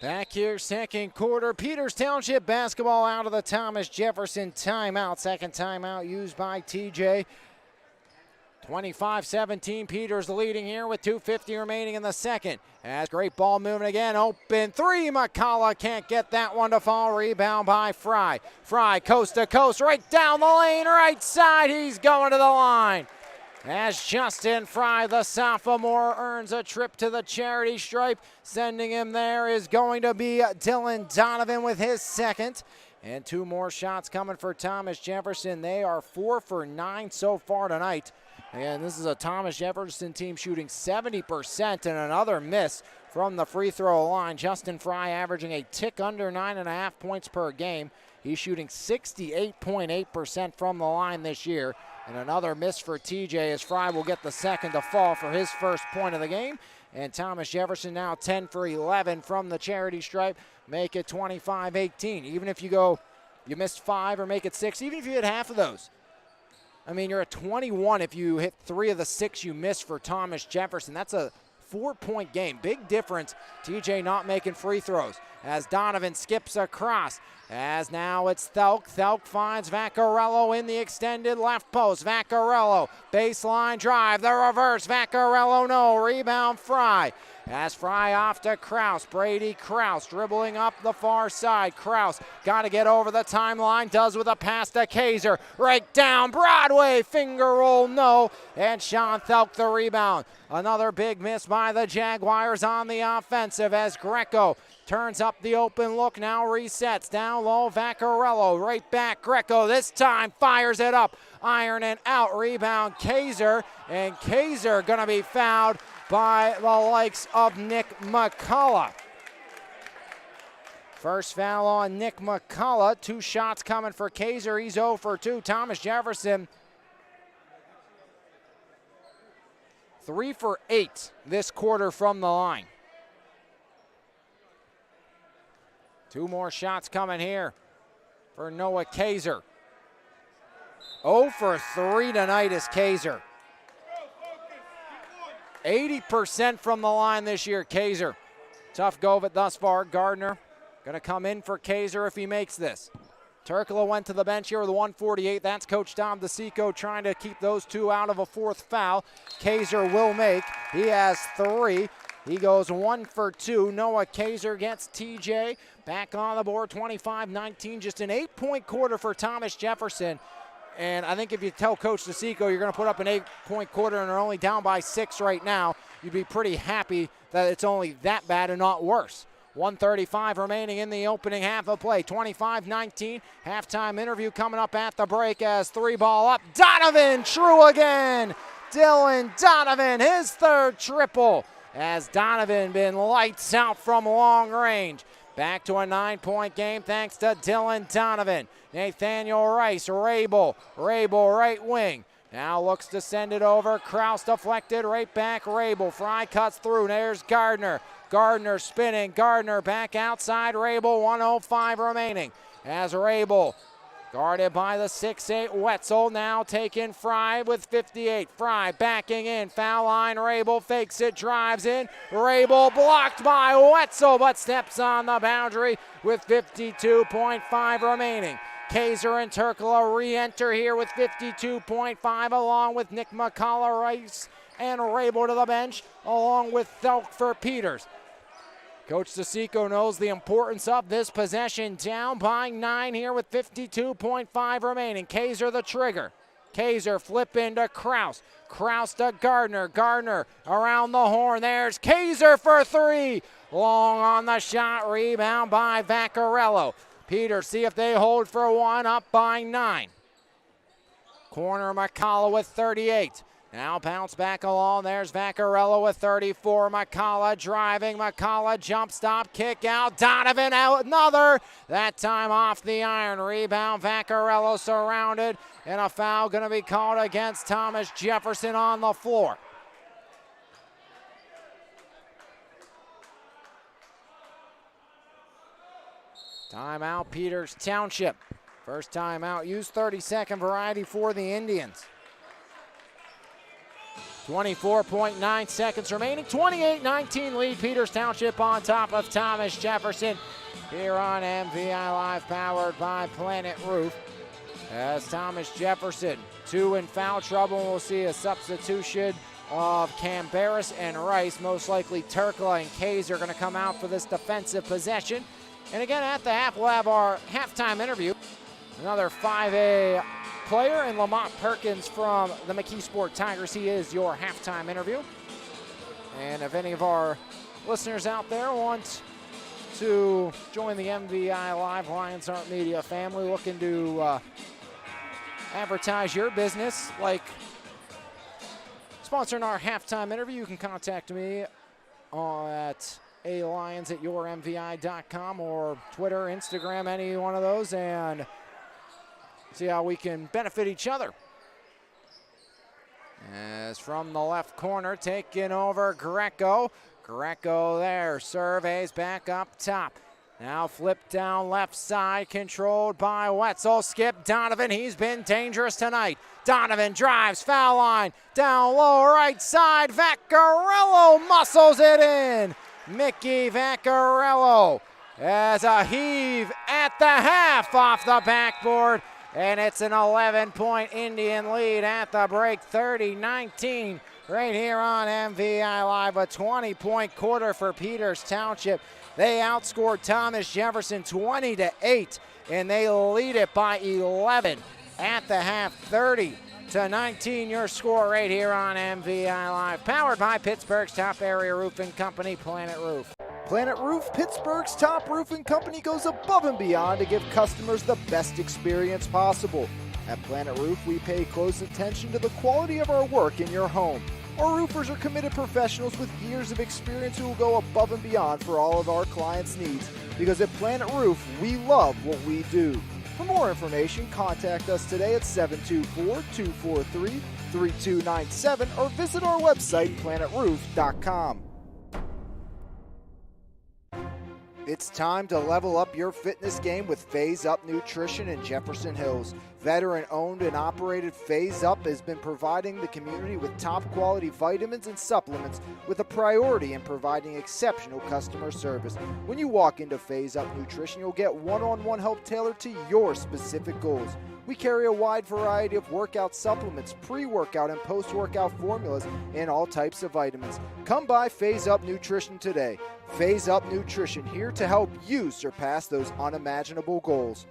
Back here, second quarter. Peters Township basketball out of the Thomas Jefferson timeout. Second timeout used by TJ. 25-17, Peters leading here with 2:50 remaining in the second. As great ball moving again, open three. McCullough can't get that one to fall. Rebound by Fry. Fry coast to coast, right down the lane, right side. He's going to the line. As Justin Fry, the sophomore, earns a trip to the charity stripe. Sending him there is going to be Dylan Donovan with his second. And two more shots coming for Thomas Jefferson. They are 4 for 9 so far tonight. And this is a Thomas Jefferson team shooting 70% and another miss from the free throw line. Justin Fry averaging a tick under 9.5 points per game. He's shooting 68.8% from the line this year. And another miss for TJ as Fry will get the second to fall for his first point of the game. And Thomas Jefferson now 10 for 11 from the charity stripe. Make it 25-18. Even if you missed 5 or make it 6, even if you hit half of those. I mean, you're at 21 if you hit 3 of the 6 you missed for Thomas Jefferson. That's a 4-point game. Big difference. TJ not making free throws as Donovan skips across. As now it's Thelk. Thelk finds Vaccarello in the extended left post. Vaccarello, baseline drive, the reverse. Vaccarello, no. Rebound Fry. As Fry off to Kraus. Brady Kraus dribbling up the far side. Kraus got to get over the timeline. Does with a pass to Kaiser. Right down Broadway. Finger roll, no. And Sean Thelk the rebound. Another big miss by the Jaguars on the offensive as Greco turns up the open look, now resets. Down low, Vaccarello, right back, Greco this time fires it up. Iron and out, rebound Kaiser, and Kaiser gonna be fouled by the likes of Nick McCullough. First foul on Nick McCullough. 2 shots coming for Kaiser, he's 0 for 2. Thomas Jefferson 3 for 8 this quarter from the line. 2 more shots coming here for Noah Kaiser. 0 for 3 tonight is Kaiser. 80% from the line this year, Kaiser. Tough go of it thus far. Gardner going to come in for Kaiser if he makes this. Turkoglu went to the bench here with 148. That's Coach Dom DeSico trying to keep those 2 out of a 4th foul. Kaiser will make. He has 3. He goes 1 for 2. Noah Kaiser gets TJ back on the board, 25-19. Just an 8-point quarter for Thomas Jefferson. And I think if you tell Coach DeSico you're going to put up an 8-point quarter and are only down by 6 right now, you'd be pretty happy that it's only that bad and not worse. 1:35 remaining in the opening half of play. 25-19. Halftime interview coming up at the break as 3-ball up. Donovan, true again. Dylan Donovan, his 3rd triple. As Donovan been lights out from long range. Back to a 9-point game thanks to Dylan Donovan. Nathaniel Rice, Rabel right wing. Now looks to send it over. Kraus deflected right back. Rabel. Fry cuts through. There's Gardner. Gardner spinning. Gardner back outside. Rabel, 1:05 remaining. As Rabel guarded by the 6'8 Wetzel, now taking Fry with 58. Fry backing in, foul line, Rabel fakes it, drives in. Rabel blocked by Wetzel, but steps on the boundary with 52.5 remaining. Kaiser and Turkoglu re-enter here with 52.5 along with Nick McCullough, Rice, and Rabel to the bench, along with Thelk for Peters. Coach DeSico knows the importance of this possession, down by 9 here with 52.5 remaining. Kaiser the trigger. Kaiser flipping to Kraus. Kraus to Gardner. Gardner around the horn. There's Kaiser for three. Long on the shot. Rebound by Vaccarello. Peters see if they hold for one. Up by 9. Corner McCalla with 38. Now bounce back along. There's Vaccarello with 34. McCalla driving. McCalla jump stop. Kick out. Donovan out. Another. That time off the iron. Rebound. Vaccarello surrounded. And a foul going to be called against Thomas Jefferson on the floor. Timeout, Peters Township. First timeout used, 30-second variety for the Indians. 24.9 seconds remaining, 28-19 lead, Peters Township on top of Thomas Jefferson here on MVI Live, powered by Planet Roof. As Thomas Jefferson, 2 in foul trouble, we'll see a substitution of Camberis and Rice. Most likely Turkla and Kaiser are going to come out for this defensive possession. And again, at the half, we'll have our halftime interview. Another 5A player in Lamont Perkins from the McKeesport Tigers. He is your halftime interview. And if any of our listeners out there want to join the MVI Live Lions Heart Media family, looking to advertise your business, like sponsoring our halftime interview, you can contact me at alions@yourmvi.com or Twitter, Instagram, any one of those, and see how we can benefit each other. As from the left corner, taking over Greco. Greco there, surveys back up top. Now flip down left side, controlled by Wetzel. Skip Donovan, he's been dangerous tonight. Donovan drives, foul line, down low right side. Vaccarello muscles it in. Mickey Vaccarello as a heave at the half off the backboard. And it's an 11-point Indian lead at the break, 30-19 right here on MVI Live. A 20-point quarter for Peters Township. They outscored Thomas Jefferson 20-8, and they lead it by 11 at the half, 30-19. Your score right here on MVI Live, powered by Pittsburgh's top area roofing company, Planet Roof. Planet Roof, Pittsburgh's top roofing company, goes above and beyond to give customers the best experience possible. At Planet Roof, we pay close attention to the quality of our work in your home. Our roofers are committed professionals with years of experience who will go above and beyond for all of our clients' needs, because at Planet Roof, we love what we do. For more information, contact us today at 724-243-3297 or visit our website, planetroof.com. It's time to level up your fitness game with Phase Up Nutrition in Jefferson Hills. Veteran-owned and operated Phase Up has been providing the community with top-quality vitamins and supplements with a priority in providing exceptional customer service. When you walk into Phase Up Nutrition, you'll get one-on-one help tailored to your specific goals. We carry a wide variety of workout supplements, pre-workout and post-workout formulas, and all types of vitamins. Come by Phase Up Nutrition today. Phase Up Nutrition, here to help you surpass those unimaginable goals.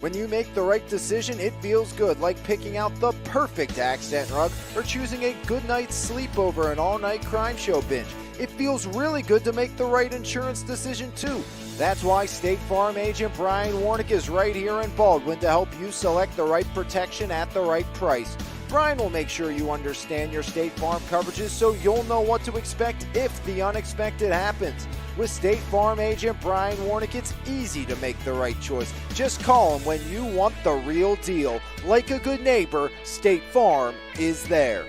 When you make the right decision, it feels good, like picking out the perfect accent rug or choosing a good night's sleep over an all-night crime show binge. It feels really good to make the right insurance decision, too. That's why State Farm agent Brian Warnick is right here in Baldwin to help you select the right protection at the right price. Brian will make sure you understand your State Farm coverages so you'll know what to expect if the unexpected happens. With State Farm agent Brian Warnick, it's easy to make the right choice. Just call him when you want the real deal. Like a good neighbor, State Farm is there.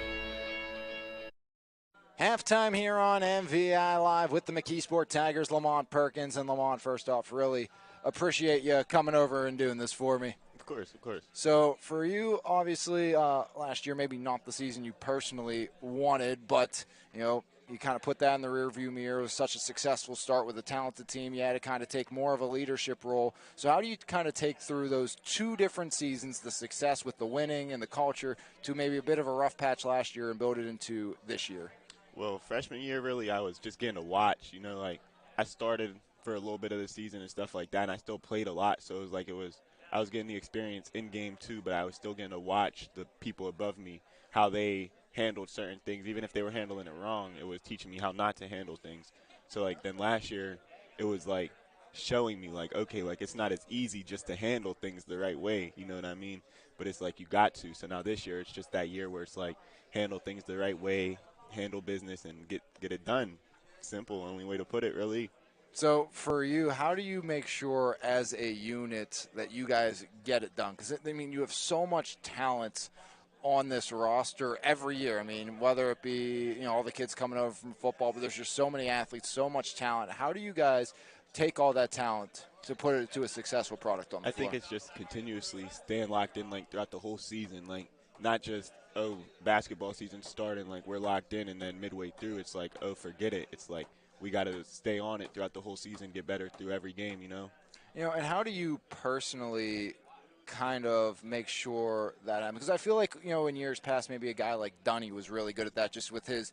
Halftime here on MVI Live with the McKeesport Tigers, Lamont Perkins. And Lamont, first off, really appreciate you coming over and doing this for me. Of course, of course. So for you, obviously, last year, maybe not the season you personally wanted, but, you know, you kind of put that in the rearview mirror. It was such a successful start with a talented team. You had to kind of take more of a leadership role. So how do you kind of take through those two different seasons, the success with the winning and the culture, to maybe a bit of a rough patch last year and build it into this year? Well, freshman year, really, I was just getting to watch. You know, like, I started for a little bit of the season and stuff like that, and I still played a lot. So it was like it was I was getting the experience in game 2, but I was still getting to watch the people above me, how they handled certain things. Even if they were handling it wrong, it was teaching me how not to handle things. So, like, then last year, it was, like, showing me, like, okay, like, it's not as easy just to handle things the right way, you know what I mean? But it's like you got to. So now this year, it's just that year where it's like handle things the right way, handle business, and get it done. Simple, only way to put it, really. So for you, how do you make sure as a unit that you guys get it done? Because, I mean, you have so much talent on this roster every year. I mean, whether it be, all the kids coming over from football, but there's just so many athletes, so much talent. How do you guys take all that talent to put it to a successful product on the floor? I think it's just continuously staying locked in, like, throughout the whole season. Like, not just, basketball season starting, like, we're locked in, and then midway through, it's like, forget it. It's like we got to stay on it throughout the whole season, get better through every game, And how do you personally kind of make sure that because I feel like, in years past, maybe a guy like Dunny was really good at that, just with his,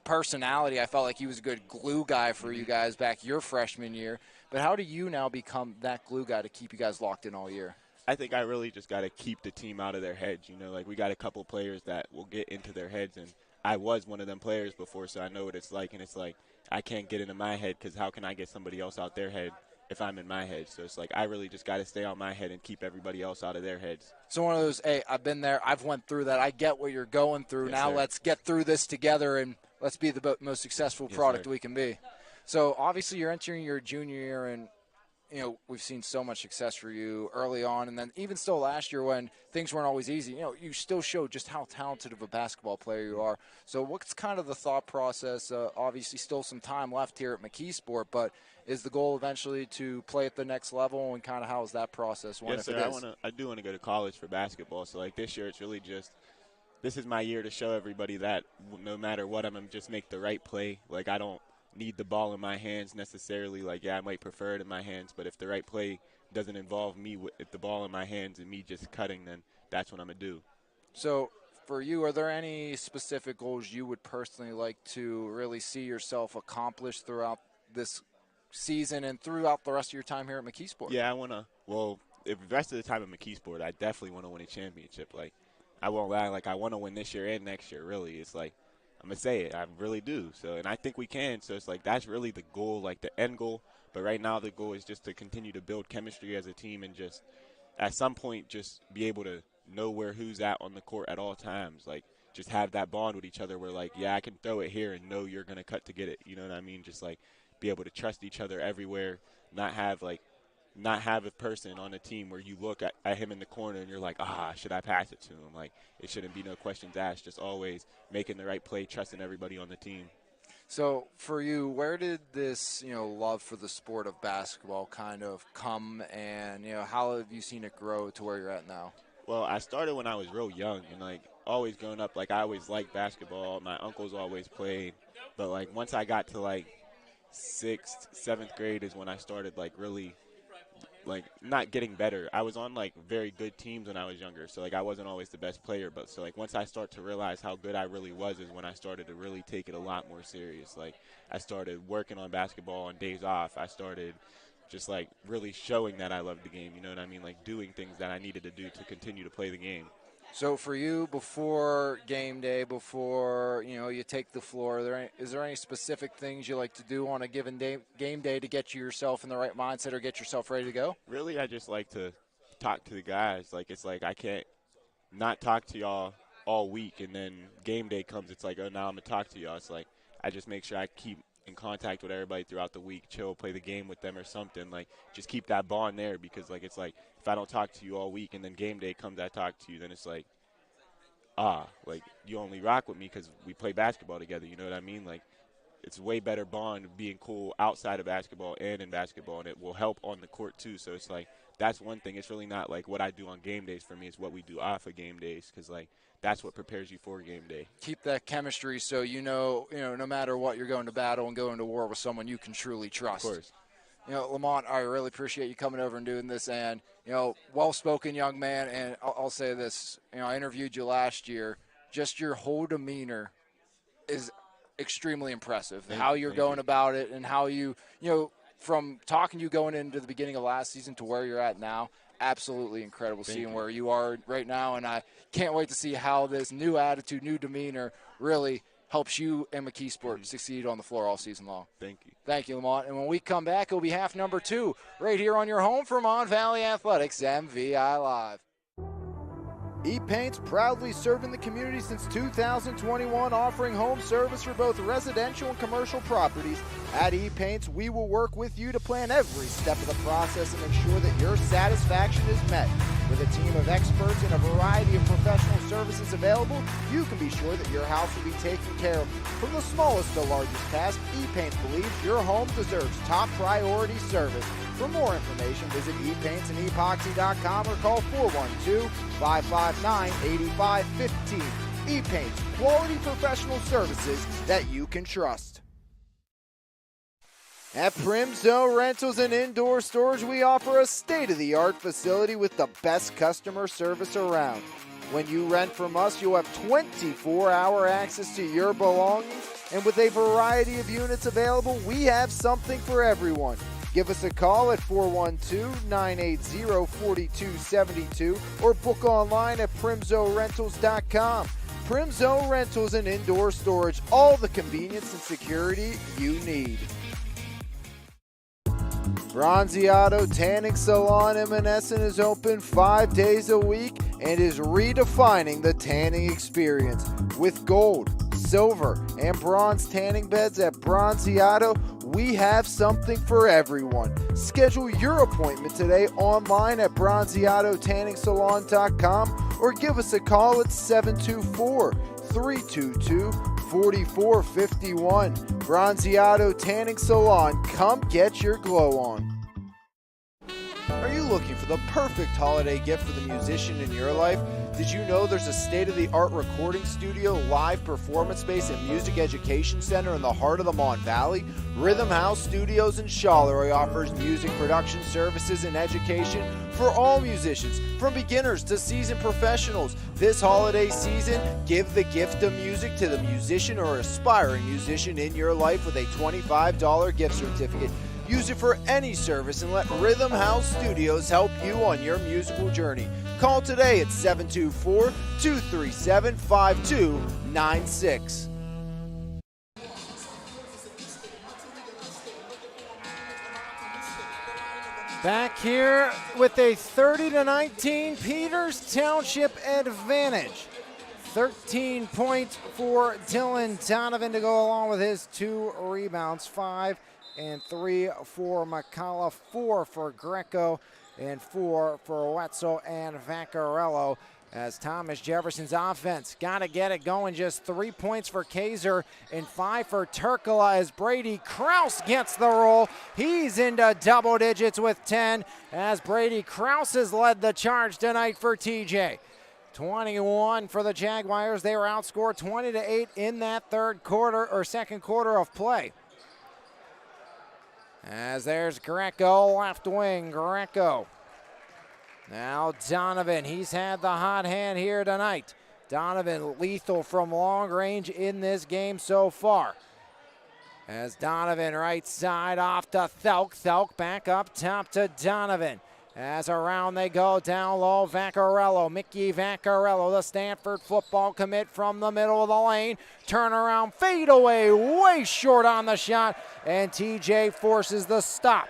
personality. I felt like he was a good glue guy for you guys back your freshman year. But how do you now become that glue guy to keep you guys locked in all year? I think I really just got to keep the team out of their heads. Like, we got a couple players that will get into their heads, and I was one of them players before, so I know what it's like. And it's like I can't get into my head because how can I get somebody else out their head if I'm in my head? So it's like I really just got to stay on my head and keep everybody else out of their heads. So one of those, hey, I've been there, I've went through that, I get what you're going through. Yes, now sir. Let's get through this together and let's be the most successful Yes, product sir. we can be. So obviously you're entering your junior year, and we've seen so much success for you early on, and then even still last year when things weren't always easy, you still showed just how talented of a basketball player you are. So what's kind of the thought process? Obviously still some time left here at McKeesport, but is the goal eventually to play at the next level, and kind of how is that process? Yes, sir. I do want to go to college for basketball. So, like, this year it's really just this is my year to show everybody that no matter what, I'm going to just make the right play. Like, I don't need the ball in my hands necessarily. Like, yeah, I might prefer it in my hands, but if the right play doesn't involve me with the ball in my hands and me just cutting, then that's what I'm going to do. So for you, are there any specific goals you would personally like to really see yourself accomplish throughout this season and throughout the rest of your time here at McKeesport? Yeah, I want to, if the rest of the time at McKeesport, I definitely want to win a championship. Like, I won't lie, like, I want to win this year and next year, really. It's like, I'm going to say it. I really do. So, and I think we can. So it's like that's really the goal, like the end goal. But right now the goal is just to continue to build chemistry as a team and just at some point just be able to know where who's at on the court at all times. Like just have that bond with each other where like, yeah, I can throw it here and know you're going to cut to get it. You know what I mean? Just like be able to trust each other everywhere, not have a person on a team where you look at him in the corner and you're like, should I pass it to him? Like, it shouldn't be no questions asked, just always making the right play, trusting everybody on the team. So for you, where did this, love for the sport of basketball kind of come, and, how have you seen it grow to where you're at now? Well, I started when I was real young, and, like, always growing up, like, I always liked basketball. My uncles always played. But, like, once I got to, like, 6th, 7th grade is when I started, like, really – like not getting better. I was on like very good teams when I was younger, so like I wasn't always the best player, but so like once I start to realize how good I really was is when I started to really take it a lot more serious. Like I started working on basketball on days off. I started just like really showing that I loved the game, you know what I mean? Like doing things that I needed to do to continue to play the game. So for you, before game day, before you take the floor, is there any specific things you like to do on a given game day to get yourself in the right mindset or get yourself ready to go? Really, I just like to talk to the guys. Like it's like I can't not talk to y'all all week, and then game day comes. It's like, oh, now I'm gonna talk to y'all. It's like I just make sure I keep in contact with everybody throughout the week, chill, play the game with them or something. Like just keep that bond there because like it's like if I don't talk to you all week and then game day comes, I talk to you, then it's like like you only rock with me because we play basketball together. You know what I mean? Like it's a way better bond of being cool outside of basketball and in basketball, and it will help on the court too. So it's like that's one thing. It's really not like what I do on game days for me. It's what we do off of game days because like that's what prepares you for game day. Keep that chemistry so no matter what, you're going to battle and going to war with someone you can truly trust. Of course. Lamont, I really appreciate you coming over and doing this, and, well-spoken young man, and I'll say this, I interviewed you last year. Just your whole demeanor is extremely impressive, how you're going about it and how you from talking to you going into the beginning of last season to where you're at now. absolutely incredible Thank seeing you. where you are right now, and I can't wait to see how this new attitude, new demeanor really helps you and McKeesport succeed on the floor all season long. Thank you. Thank you, Lamont. And when we come back, it'll be half number 2 right here on your home for Mon Valley Athletics, MVI Live. E-Paint's proudly serving the community since 2021, offering home service for both residential and commercial properties. At E-Paint's, we will work with you to plan every step of the process and ensure that your satisfaction is met. With a team of experts and a variety of professional services available, you can be sure that your house will be taken care of. From the smallest to largest task, E-Paints believes your home deserves top priority service. For more information, visit epaintsandEpoxy.com or call 412-559-8515. E-Paints, quality professional services that you can trust. At Primzo Rentals and Indoor Storage, we offer a state-of-the-art facility with the best customer service around. When you rent from us, you'll have 24-hour access to your belongings, and with a variety of units available, we have something for everyone. Give us a call at 412-980-4272 or book online at primzorentals.com. Primzo Rentals and Indoor Storage, all the convenience and security you need. Bronzeado Tanning Salon in Menneson is open 5 days a week and is redefining the tanning experience. With gold, silver, and bronze tanning beds at Bronzeado, we have something for everyone. Schedule your appointment today online at bronzeadotanningsalon.com or give us a call at 724-322-4451. Bronzeado Tanning Salon, come get your glow on. Are you looking for the perfect holiday gift for the musician in your life? Did you know there's a state-of-the-art recording studio, live performance space, and music education center in the heart of the Mon Valley? Rhythm House Studios in Charleroi offers music production services and education for all musicians, from beginners to seasoned professionals. This holiday season, give the gift of music to the musician or aspiring musician in your life with a $25 gift certificate. Use it for any service and let Rhythm House Studios help you on your musical journey. Call today at 724-237-5296. Back here with a 30-19 Peters Township advantage. 13 points for Dylan Donovan to go along with his 2 rebounds, 5 and 3 for McCullough, 4 for Greco, and 4 for Wetzel and Vaccarello. As Thomas Jefferson's offense got to get it going. Just 3 points for Kaiser and 5 for Turkala as Brady Krause gets the roll. He's into double digits with 10 as Brady Krause has led the charge tonight for TJ. 21 for the Jaguars. They were outscored 20-8 in that second quarter of play. As there's Greco, left wing, Greco. Now Donovan, he's had the hot hand here tonight. Donovan lethal from long range in this game so far. As Donovan right side off to Thelk. Thelk back up top to Donovan. As around they go, down low, Vaccarello, Mickey Vaccarello, the Stanford football commit from the middle of the lane. Turnaround, fade away, way short on the shot, and TJ forces the stop.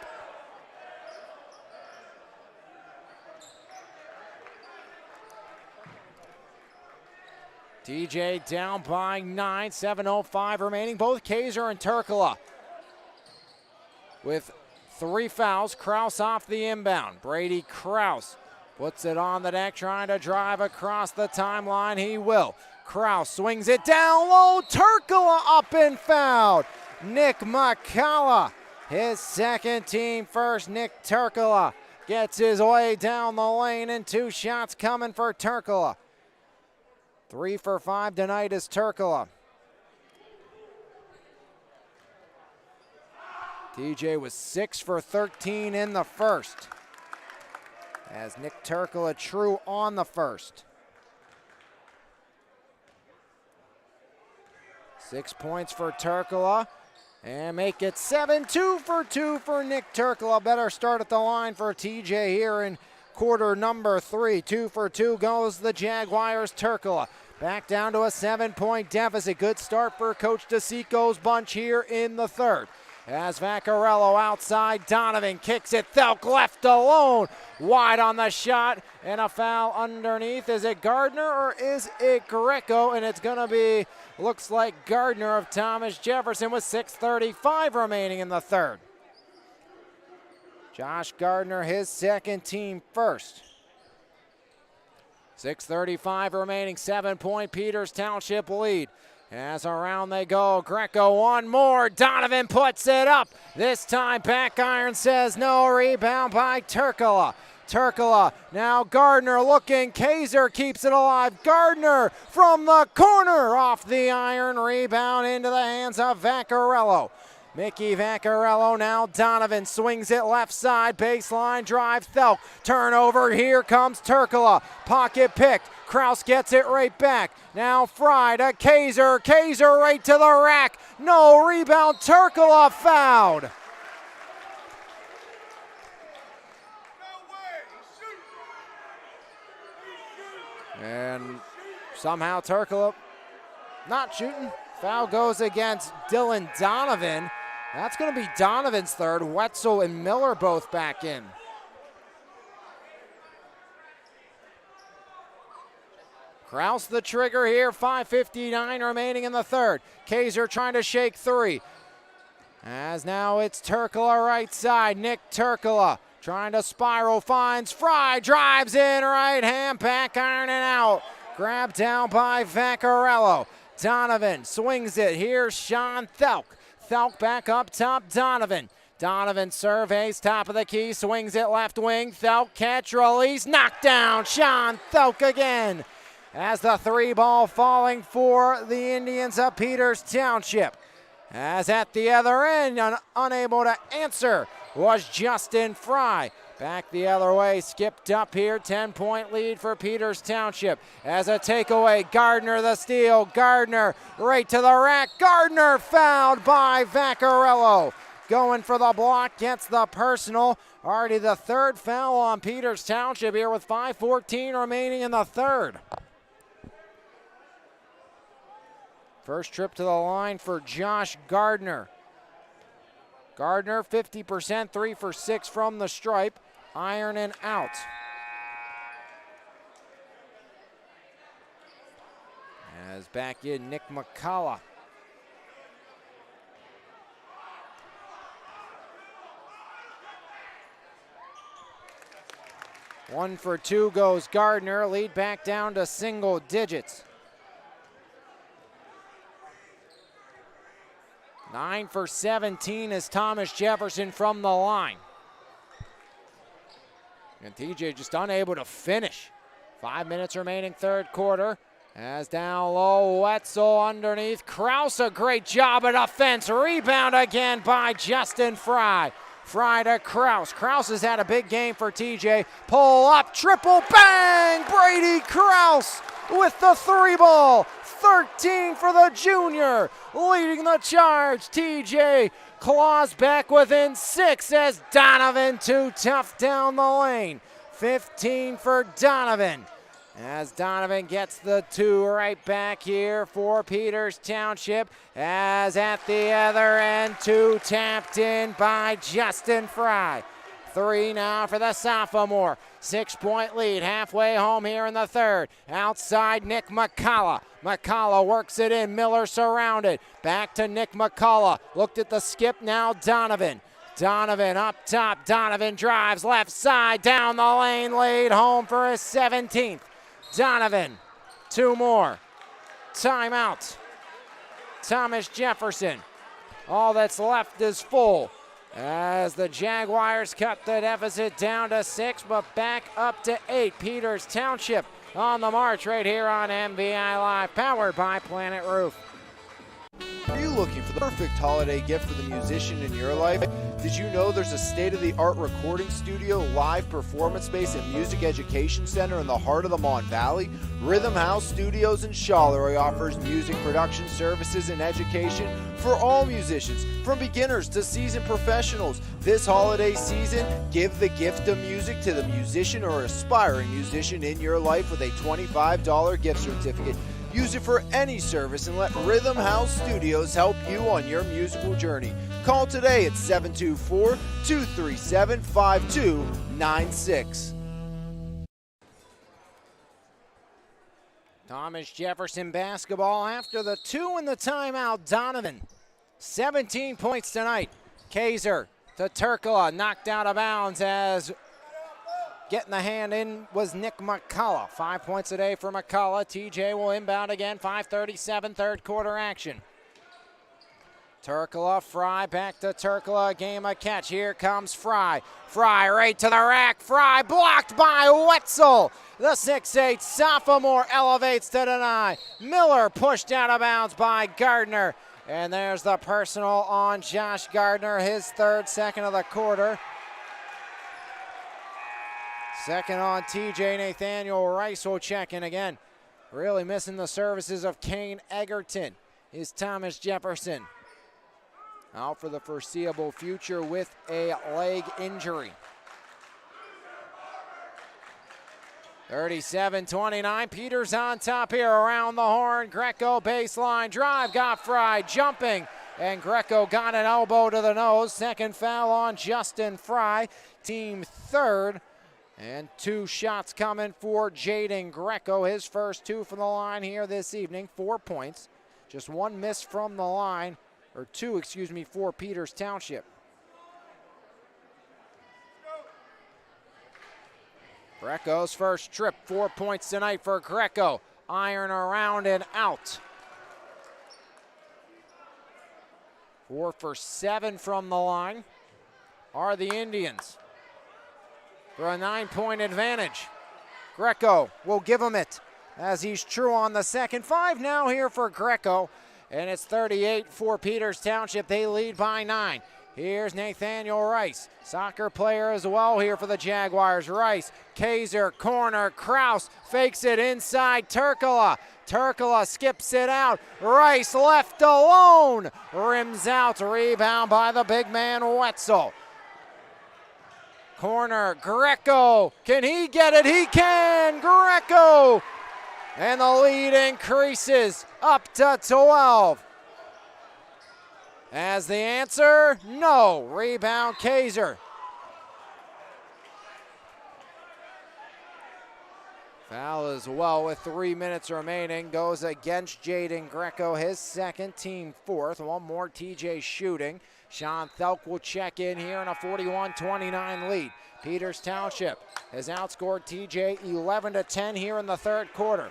TJ down by 9, 7:05 remaining. Both Kaiser and Turkala with 3 fouls. Krause off the inbound. Brady Krause puts it on the deck, trying to drive across the timeline. He will. Krause swings it down low. Turkala up and fouled. Nick McCullough, his second team first. Nick Turkala gets his way down the lane, and 2 shots coming for Turkala. 3 for 5 tonight is Turkala. TJ was 6 for 13 in the first. As Nick Turkala true on the first. 6 points for Turkala. And make it 7, 2 for 2 for Nick Turkala. Better start at the line for TJ here in quarter number 3. 2 for 2 goes the Jaguars. Turkala back down to a 7-point deficit. Good start for Coach DeSico's bunch here in the third. As Vaccarello outside, Donovan kicks it. Thelk left alone. Wide on the shot, and a foul underneath. Is it Gardner or is it Greco? And it's going to be, looks like Gardner of Thomas Jefferson with 6:35 remaining in the third. Josh Gardner, his second, team first. 6:35 remaining, 7-point Peters Township lead. As around they go, Greco one more, Donovan puts it up. This time back iron says no, rebound by Turkala. Turkala, now Gardner looking, Kaiser keeps it alive. Gardner from the corner, off the iron, rebound into the hands of Vaccarello. Mickey Vaccarello, now Donovan swings it left side, baseline drive, Thelk, turnover, here comes Turkala, pocket picked, Kraus gets it right back, now Fry to Kaiser, Kaiser right to the rack, no rebound, Turkala fouled. And somehow Turkala not shooting. Foul goes against Dylan Donovan. That's going to be Donovan's third. Wetzel and Miller both back in. Kraus the trigger here, 5:59 remaining in the third. Kaiser trying to shake three. As now it's Turkala right side. Nick Turkala trying to spiral, finds Fry, drives in right hand, back iron and out. Grabbed down by Vaccarello. Donovan swings it. Here's Sean Thelk. Thelk back up top, Donovan. Donovan surveys top of the key, swings it left wing. Thelk catch, release, knockdown. Sean Thelk again. As the three ball falling for the Indians of Peters Township. As at the other end, unable to answer was Justin Fry. Back the other way, skipped up here, 10-point lead for Peters Township. As a takeaway, Gardner the steal, Gardner right to the rack, Gardner fouled by Vaccarello. Going for the block, gets the personal. Already the third foul on Peters Township here with 5:14 remaining in the third. First trip to the line for Josh Gardner. Gardner 50%, 3 for 6 from the stripe. Iron and out. As back in Nick McCullough. One for two goes Gardner. Lead back down to single digits. 9 for 17 is Thomas Jefferson from the line. And TJ just unable to finish. 5 minutes remaining third quarter. As down low, Wetzel underneath. Kraus, a great job at offense. Rebound again by Justin Fry. Fry to Kraus. Kraus has had a big game for TJ. Pull up, triple, bang! Brady Kraus with the three ball. 13 for the junior. Leading the charge, TJ claws back within 6 as Donovan too tough down the lane. 15 for Donovan. As Donovan gets the two right back here for Peters Township. As at the other end, two tapped in by Justin Fry. 3 now for the sophomore. 6-point lead, halfway home here in the third. Outside, Nick McCullough. McCullough works it in, Miller surrounded. Back to Nick McCullough. Looked at the skip, now Donovan. Donovan up top, Donovan drives left side, down the lane, lead home for his 17th. Donovan, 2 more. Timeout. Thomas Jefferson. All that's left is full. As the Jaguars cut the deficit down to 6, but back up to 8. Peters Township on the march right here on MVI Live, powered by Planet Roof. You you looking for the perfect holiday gift for the musician in your life? Did you know there's a state-of-the-art recording studio, live performance space, and music education center in the heart of the Mon Valley? Rhythm House Studios in Charleroi offers music production services and education for all musicians, from beginners to seasoned professionals. This holiday season, give the gift of music to the musician or aspiring musician in your life with a $25 gift certificate. Use it for any service and let Rhythm House Studios help you on your musical journey. Call today at 724-237-5296. Thomas Jefferson basketball after the 2 in the timeout. Donovan, 17 points tonight. Kaiser to Turkala, knocked out of bounds as getting the hand in was Nick McCullough. 5 points a day for McCullough. TJ will inbound again. 5:37 third quarter action. Turkala, Fry back to Turkala. Game of catch. Here comes Fry. Fry right to the rack. Fry blocked by Wetzel. The 6'8 sophomore elevates to deny. Miller pushed out of bounds by Gardner. And there's the personal on Josh Gardner, his third, second of the quarter. Second on TJ. Nathaniel Rice will check in again. Really missing the services of Kane Egerton is Thomas Jefferson. Out for the foreseeable future with a leg injury. 37-29, Peters on top here around the horn. Greco baseline drive, got Fry jumping, and Greco got an elbow to the nose. Second foul on Justin Fry, team third. And 2 shots coming for Jaden Greco, his first 2 from the line here this evening, 4 points. Just 1 miss from the line, or 2, excuse me, for Peters Township. Greco's first trip, 4 points tonight for Greco. Iron around and out. 4 for 7 from the line are the Indians for a 9-point advantage. Greco will give him it as he's true on the second. 5 now here for Greco, and it's 38 for Peters Township. They lead by 9. Here's Nathaniel Rice, soccer player as well here for the Jaguars. Rice, Kaiser, corner, Kraus fakes it inside Turkala. Turkala skips it out. Rice left alone. Rims out, rebound by the big man Wetzel. Corner, Greco, can he get it? He can, Greco! And the lead increases up to 12. As the answer, no. Rebound, Kaiser. Foul as well with 3 minutes remaining. Goes against Jaden Greco, his second, team fourth. One more TJ shooting. Sean Thelk will check in here in a 41-29 lead. Peters Township has outscored TJ 11-10 here in the third quarter.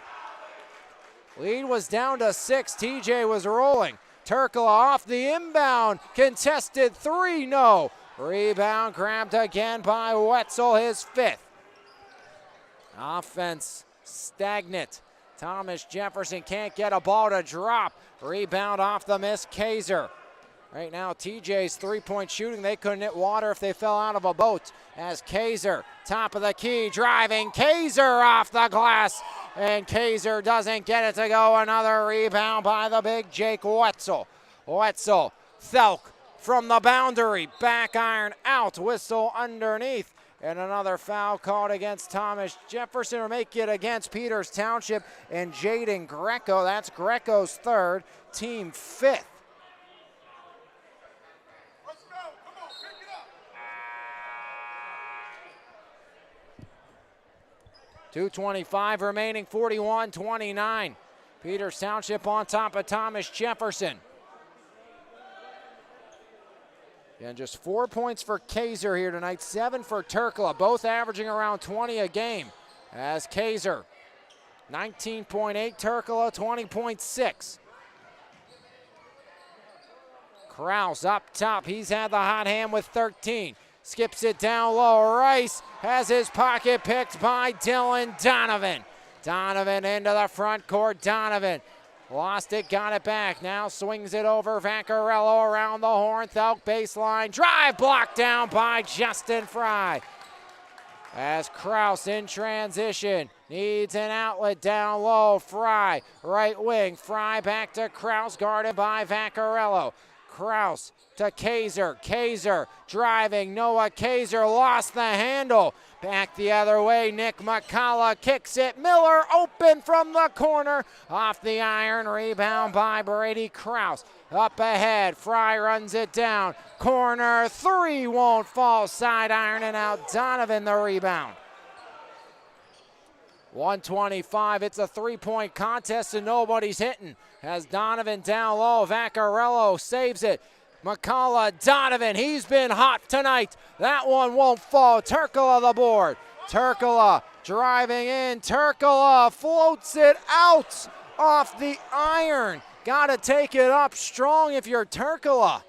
Lead was down to 6. TJ was rolling. Turkala off the inbound. Contested 3, no. Rebound grabbed again by Wetzel, his 5th. Offense stagnant. Thomas Jefferson can't get a ball to drop. Rebound off the miss, Kaiser. Right now, TJ's three-point shooting, they couldn't hit water if they fell out of a boat. As Kaiser, top of the key, driving. Kaiser off the glass, and Kaiser doesn't get it to go. Another rebound by the big Jake Wetzel. Wetzel, Thelk from the boundary, back iron out, whistle underneath. And another foul called against Thomas Jefferson, or make it against Peters Township and Jaden Greco. That's Greco's third, team 5th. 2:25 remaining, 41-29. Peters Township on top of Thomas Jefferson. And just 4 points for Kaiser here tonight, 7 for Turkala, both averaging around 20 a game. As Kaiser, 19.8, Turkala, 20.6. Kraus up top, he's had the hot hand with 13. Skips it down low. Rice has his pocket picked by Dylan Donovan. Donovan into the front court. Donovan Lost it, got it back. Now swings it over. Vaccarello around the horn. Thelk baseline. Drive blocked down by Justin Fry. As Kraus in transition. Needs an outlet down low. Fry, right wing. Fry back to Kraus, guarded by Vaccarello. Kraus to Kaiser. Kaiser driving. Noah Kaiser lost the handle. Back the other way. Nick McCullough kicks it. Miller open from the corner. Off the iron. Rebound by Brady Kraus. Up ahead. Fry runs it down. Corner three won't fall. Side iron and out. Donovan the rebound. 125. It's a three-point contest and nobody's hitting. As Donovan down low. Vaccarello saves it. McCullough, Donovan, he's been hot tonight. That one won't fall. Turkala the board. Turkala driving in. Turkala floats it out off the iron. Got to take it up strong if you're Turkala.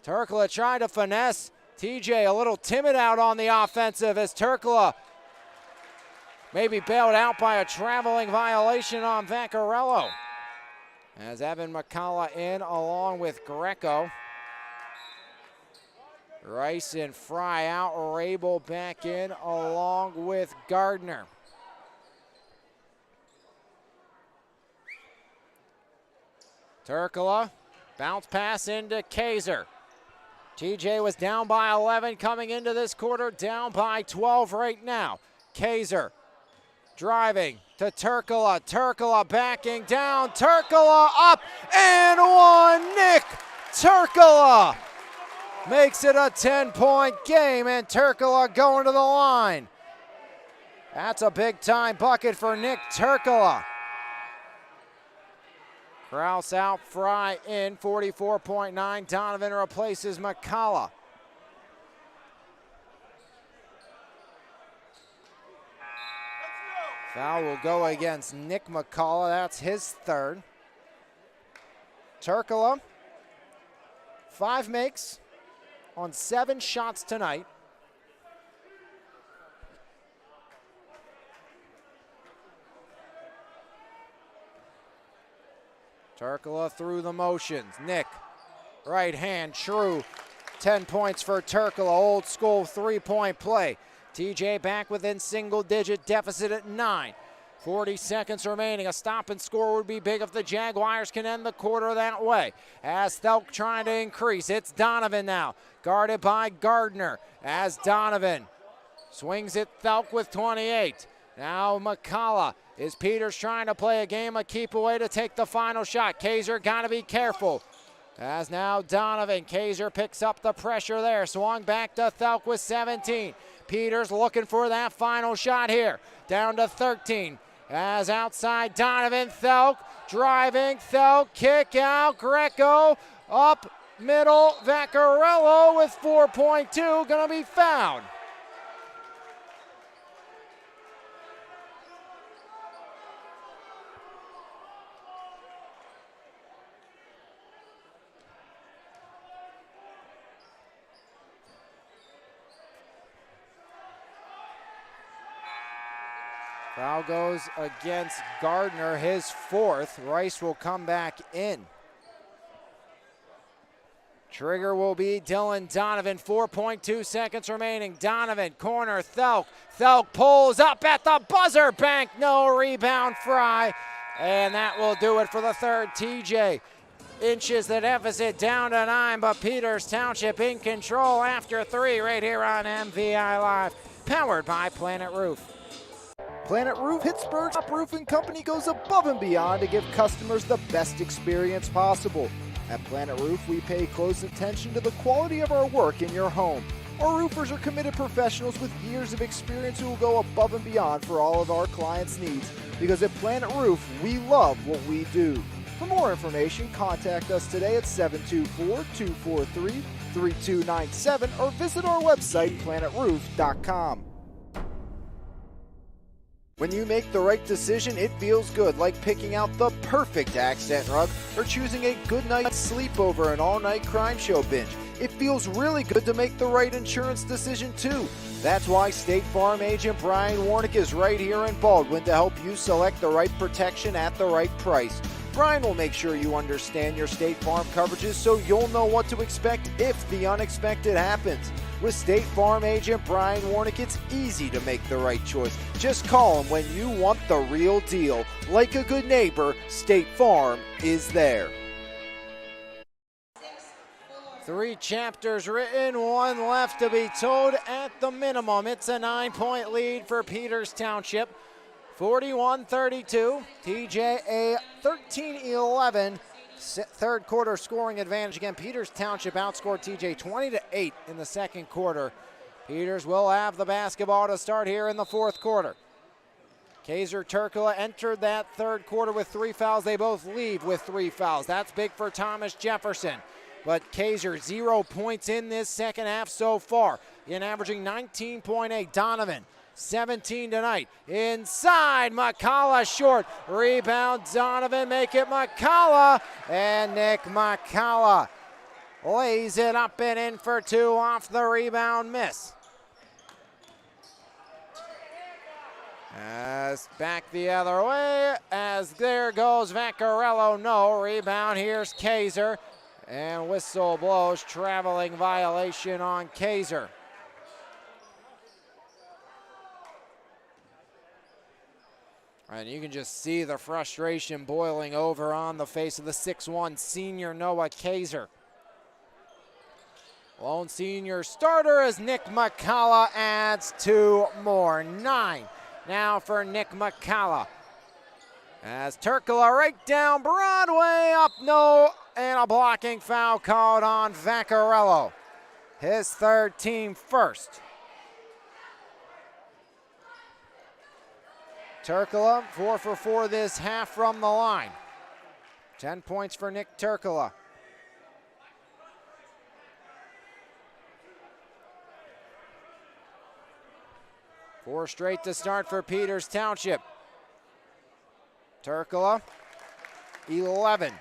Turkala tried to finesse. TJ a little timid out on the offensive as Turkala maybe bailed out by a traveling violation on Vaccarello. As Evan McCullough in along with Greco. Rice and Fry out, Rabel back in along with Gardner. Turkala, bounce pass into Kaiser. TJ was down by 11 coming into this quarter, down by 12 right now. Kaiser driving to Turkala. Turkala backing down. Turkala up and one. Nick Turkala makes it a 10-point game, and Turkala going to the line. That's a big-time bucket for Nick Turkala. Kraus out, Fry in, 44.9. Donovan replaces McCullough. Foul will go against Nick McCullough. That's his third. Turkala, 5 makes on 7 shots tonight. Turkala through the motions. Nick, right hand, true. 10 points for Turkala, old school 3-point play. TJ back within single-digit deficit at 9. 40 seconds remaining. A stop and score would be big if the Jaguars can end the quarter that way. As Thelk trying to increase. It's Donovan now, guarded by Gardner. As Donovan swings it, Thelk with 28. Now McCullough. Is Peters trying to play a game of keep away to take the final shot? Kaiser got to be careful. As now Donovan. Kaiser picks up the pressure there. Swung back to Thelk with 17. Peters looking for that final shot here. Down to 13. As outside Donovan. Thelk driving. Thelk kick out. Greco up middle. Vaccarello with 4.2 going to be fouled. Foul goes against Gardner, his 4th. Rice will come back in. Trigger will be Dylan Donovan. 4.2 seconds remaining. Donovan, corner, Thelk. Thelk pulls up at the buzzer. Bank, no rebound, Fry. And that will do it for the third. TJ inches the deficit down to 9, but Peters Township in control after 3 right here on MVI Live. Powered by Planet Roof. Planet Roof, Pittsburgh's top roofing company, goes above and beyond to give customers the best experience possible. At Planet Roof, we pay close attention to the quality of our work in your home. Our roofers are committed professionals with years of experience who will go above and beyond for all of our clients' needs. Because at Planet Roof, we love what we do. For more information, contact us today at 724-243-3297 or visit our website, planetroof.com. When you make the right decision, it feels good, like picking out the perfect accent rug or choosing a good night's sleep over an all-night crime show binge. It feels really good to make the right insurance decision, too. That's why State Farm agent Brian Warnick is right here in Baldwin to help you select the right protection at the right price. Brian will make sure you understand your State Farm coverages so you'll know what to expect if the unexpected happens. With State Farm agent Brian Warnick, it's easy to make the right choice. Just call him when you want the real deal. Like a good neighbor, State Farm is there. 3 chapters written, 1 left to be told at the minimum. It's a 9-point lead for Peters Township. 41-32. TJ a 13-11. Third quarter scoring advantage. Again, Peters Township outscored TJ 20-8 in the second quarter. Peters will have the basketball to start here in the fourth quarter. Kaiser Turkula entered that third quarter with 3 fouls. They both leave with 3 fouls. That's big for Thomas Jefferson. But Kaiser 0 points in this second half so far. In averaging 19.8. Donovan 17 tonight. Inside, McCullough short. Rebound, Donovan, make it McCullough. And Nick McCullough lays it up and in for 2 off the rebound miss. As back the other way, as there goes Vaccarello. No, rebound, here's Kaiser. And whistle blows, traveling violation on Kaiser. And you can just see the frustration boiling over on the face of the 6'1" senior Noah Kaiser. Lone senior starter as Nick McCullough adds 2 more. 9 now for Nick McCullough. As Turkula right down Broadway, up no, and a blocking foul called on Vaccarello. His third, team first. Turkula 4 for 4 this half from the line. 10 points for Nick Turkula. Four straight to start for Peters Township. Turkula, 11.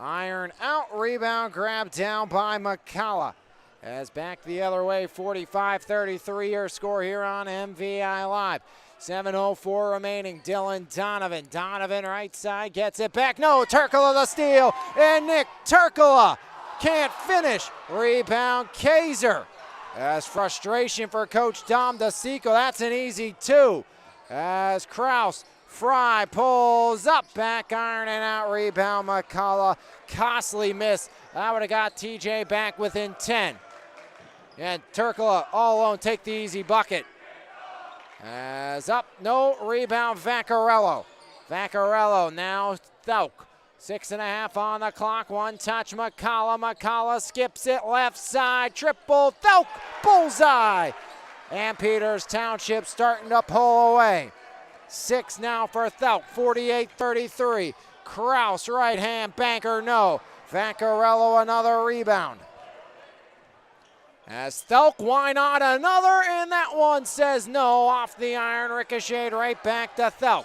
Iron out, rebound, grab down by McCullough. As back the other way, 45-33 your score here on MVI Live. 7:04 remaining, Dylan Donovan. Donovan right side, gets it back. No, Turkula the steal, and Nick Turkula can't finish. Rebound, Kaiser. As frustration for Coach Dom DeSico, that's an easy 2. As Kraus, Fry pulls up, back iron and out, rebound McCullough. Costly miss. That would have got TJ back within 10. And Turkula all alone, take the easy bucket. As up, no, rebound Vaccarello. Vaccarello now Thauk. 6.5 on the clock, 1 touch McCullough. McCullough skips it left side, triple Thauk, bullseye. And Peters Township starting to pull away. 6 now for Thauk, 48-33. Kraus right hand banker, no. Vaccarello another rebound. As Thauk, why not another? And that one says no, off the iron, ricocheted right back to Thauk.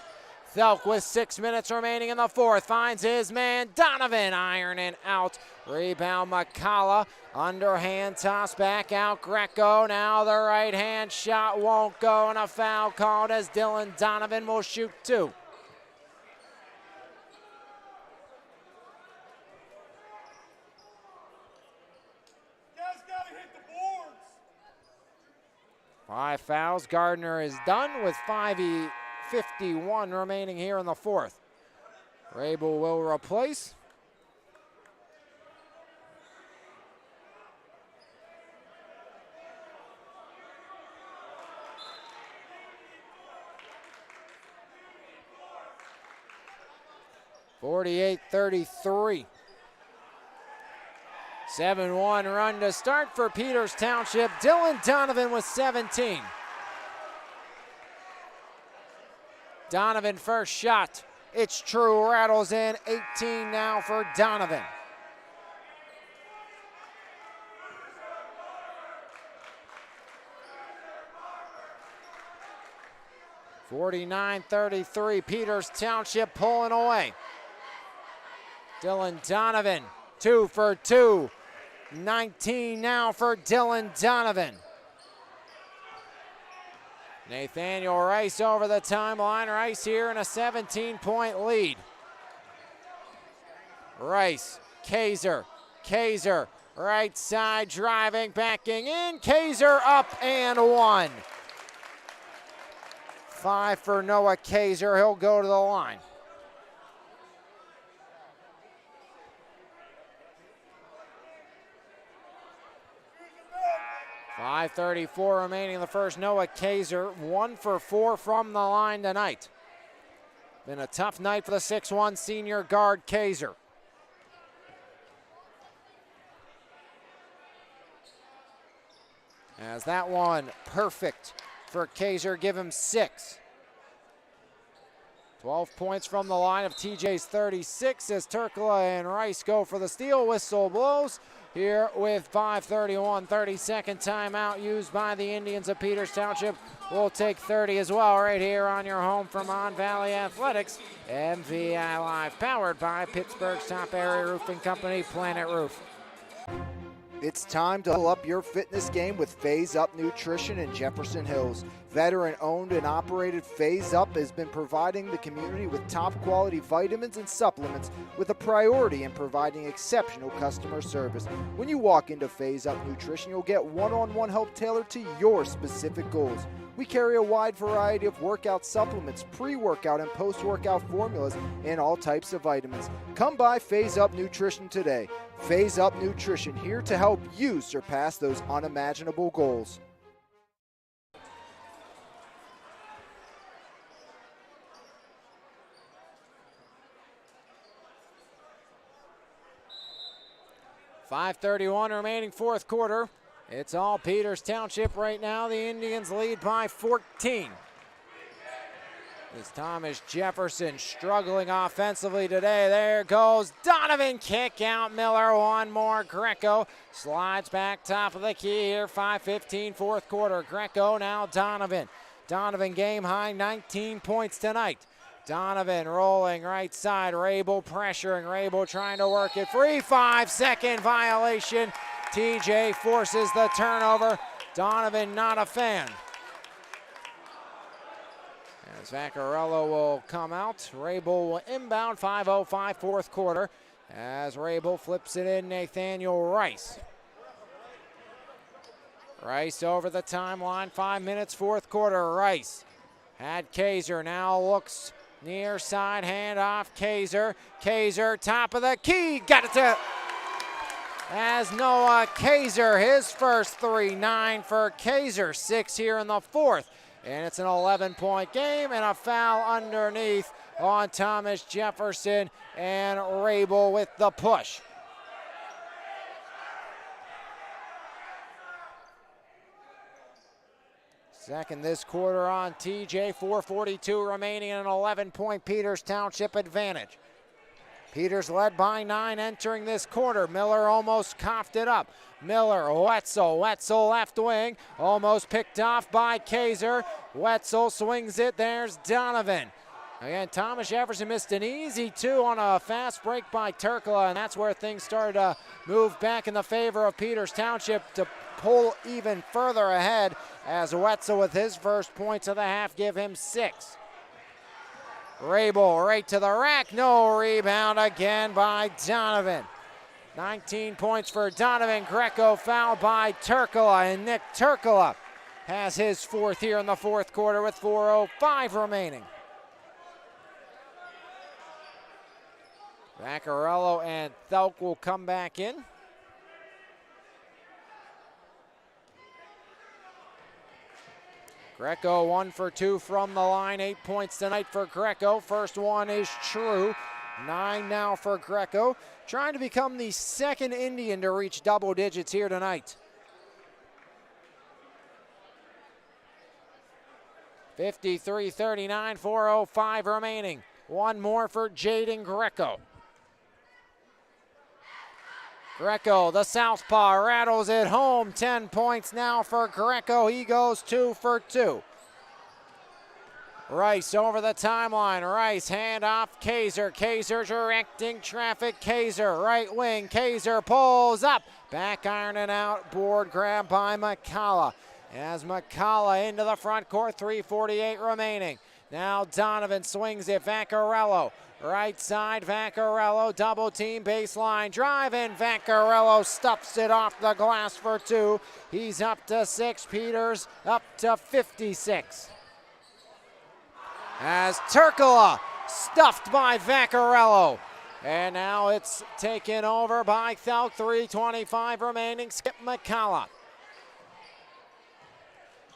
Thauk with 6 minutes remaining in the fourth finds his man Donovan, iron and out. Rebound McCullough, underhand toss back out Greco. Now the right hand shot won't go, and a foul called as Dylan Donovan will shoot 2. Five fouls. Gardner is done with 5:51 remaining here in the fourth. Rabel will replace. (48-33). 7-1 run to start for Peters Township. Dylan Donovan with 17. Donovan first shot. It's true, rattles in. 18 now for Donovan. (49-33), Peters Township pulling away. Dylan Donovan, 2 for 2. 19 now for Dylan Donovan. Nathaniel Rice over the timeline. Rice here in a 17-point lead. Rice, Kaiser, right side driving, backing in. Kaiser up and one. 5 for Noah Kaiser. He'll go to the line. .534 remaining in the first. Noah Kaiser, 1 for 4 from the line tonight. Been a tough night for the 6'1 senior guard Kaiser. As that one perfect for Kaiser, give him 6. 12 points from the line of TJ's 36 as Turkla and Rice go for the steal. Whistle blows here with 5:31. 30-second timeout used by the Indians of Peters Township. We'll take 30 as well right here on your home from On Valley Athletics. MVI Live, powered by Pittsburgh's top area roofing company, Planet Roof. It's time to level up your fitness game with Phase Up Nutrition in Jefferson Hills. Veteran-owned and operated Phase Up has been providing the community with top-quality vitamins and supplements with a priority in providing exceptional customer service. When you walk into Phase Up Nutrition, you'll get one-on-one help tailored to your specific goals. We carry a wide variety of workout supplements, pre-workout and post-workout formulas, and all types of vitamins. Come by Phase Up Nutrition today. Phase Up Nutrition, here to help you surpass those unimaginable goals. .531 remaining fourth quarter. It's all Peters Township right now. The Indians lead by 14. As Thomas Jefferson struggling offensively today. There goes Donovan, kick out Miller. One more. Greco slides back top of the key here. 5:15 fourth quarter. Greco now Donovan. Donovan game high 19 points tonight. Donovan rolling right side. Rabel pressuring. Rabel trying to work it free. 5-second violation. TJ forces the turnover. Donovan not a fan. As Vaccarello will come out. Rabel will inbound. 5:05 fourth quarter. As Rabel flips it in, Nathaniel Rice. Rice over the timeline. 5 minutes fourth quarter. Rice had Kaiser. Now looks near side handoff. Kaiser. Kaiser top of the key. Got it to... As Noah Kaiser, his first 3, 9 for Kaiser, 6 here in the fourth. And it's an 11-point game and a foul underneath on Thomas Jefferson, and Rabel with the push. Second this quarter on TJ, 4:42 remaining and an 11-point Peters Township advantage. Peters led by 9 entering this quarter. Miller almost coughed it up. Miller, Wetzel left wing, almost picked off by Kaiser. Wetzel swings it, there's Donovan. Again, Thomas Jefferson missed an easy 2 on a fast break by Turkla, and that's where things started to move back in the favor of Peters Township to pull even further ahead, as Wetzel with his first points of the half give him 6. Rabel right to the rack, no rebound again by Donovan. 19 points for Donovan. Greco fouled by Turkla, and Nick Turkla has his 4th here in the fourth quarter with 4:05 remaining. Vaccarello and Thelk will come back in. Greco 1 for 2 from the line, 8 points tonight for Greco. First one is true. 9 now for Greco, trying to become the second Indian to reach double digits here tonight. 53-39, 4:05 remaining. One more for Jaden Greco. Greco, the southpaw, rattles it home. 10 points now for Greco. He goes 2 for 2. Rice over the timeline. Rice hand off Kaiser. Kaiser directing traffic. Kaiser right wing. Kaiser pulls up. Back iron and out. Board grab by McCullough. As McCullough into the front court. 3:48 remaining. Now Donovan swings it. Vaccarello. Right side, Vaccarello, double team, baseline drive, and Vaccarello stuffs it off the glass for two. He's up to 6, Peters up to 56. As Turkula stuffed by Vaccarello. And now it's taken over by Thauk, 3:25 remaining, Skip McCullough.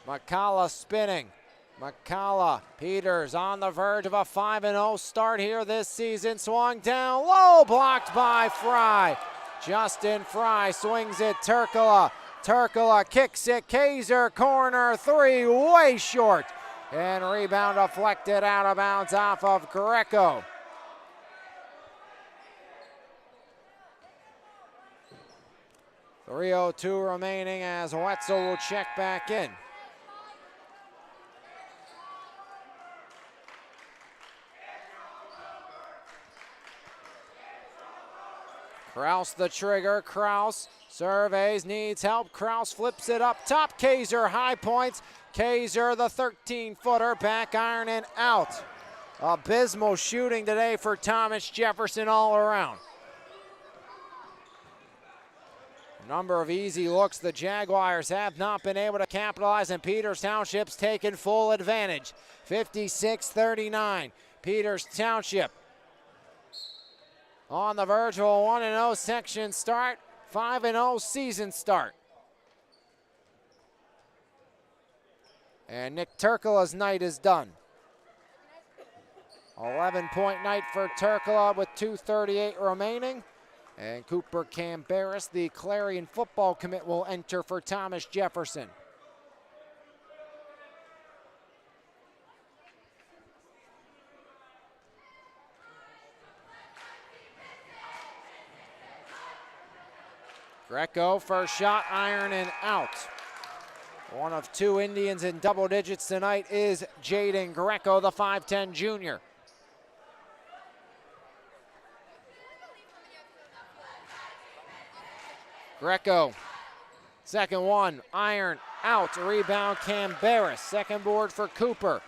McCullough spinning. McCullough, Peters on the verge of a 5-0 start here this season. Swung down low, blocked by Fry. Justin Fry swings it, Turkula. Turkula kicks it, Kaiser, corner three, way short. And rebound deflected out of bounds off of Greco. .302 remaining as Wetzel will check back in. Kraus the trigger. Kraus surveys, needs help. Kraus flips it up top. Kaiser high points. Kaiser the 13-footer, back iron and out. Abysmal shooting today for Thomas Jefferson all around. Number of easy looks the Jaguars have not been able to capitalize, and Peters Township's taken full advantage. 56-39. Peters Township on the verge of a 1-0 section start, 5-0 season start. And Nick Turkula's night is done. 11-point night for Turkula with 2:38 remaining. And Cooper Camberis, the Clarion football commit, will enter for Thomas Jefferson. Greco, first shot, iron and out. One of two Indians in double digits tonight is Jaden Greco, the 5'10 junior. Greco, second one, iron, out, rebound Camberis. Second board for Cooper.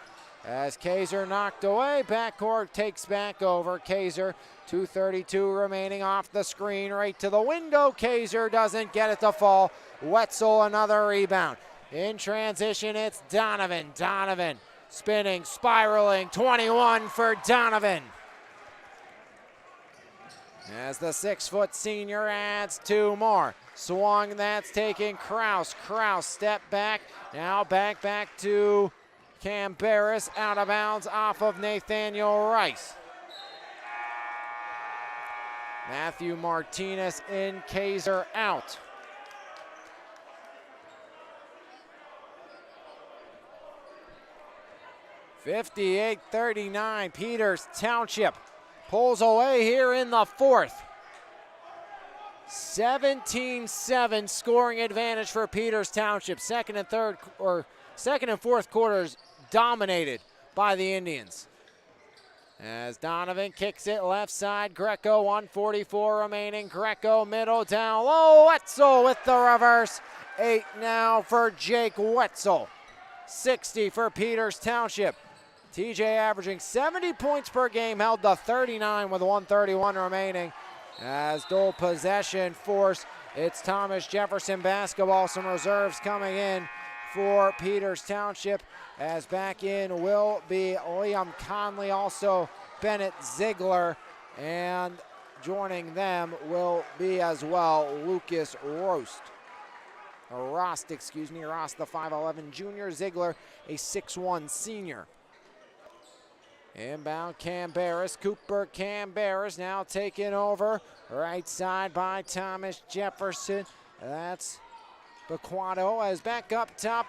As Kaiser knocked away, backcourt takes back over. Kaiser, 2:32 remaining off the screen, right to the window. Kaiser doesn't get it to fall. Wetzel another rebound. In transition, it's Donovan. Donovan spinning, spiraling, 21 for Donovan. As the 6-foot senior adds two more. Swung, that's taken Kraus. Kraus step back, now back to Camberis, out of bounds off of Nathaniel Rice. Matthew Martinez in, Kaiser out. .58-39, Peters Township pulls away here in the fourth. 17-7 scoring advantage for Peters Township. Second and fourth quarters dominated by the Indians. As Donovan kicks it left side, Greco, 1:44 remaining. Greco middle down low. Wetzel with the reverse. 8 now for Jake Wetzel. 60 for Peters Township. TJ averaging 70 points per game, held to 39 with 1:31 remaining. As dual possession force, it's Thomas Jefferson basketball. Some reserves coming in for Peters Township. As back in will be Liam Conley, also Bennett Ziegler, and joining them will be as well Lucas Rost, Rost, the 5'11 junior, Ziegler, a 6'1 senior. Inbound Camberis, Cooper Camberis now taken over. Right side by Thomas Jefferson. That's Bequado as back up top.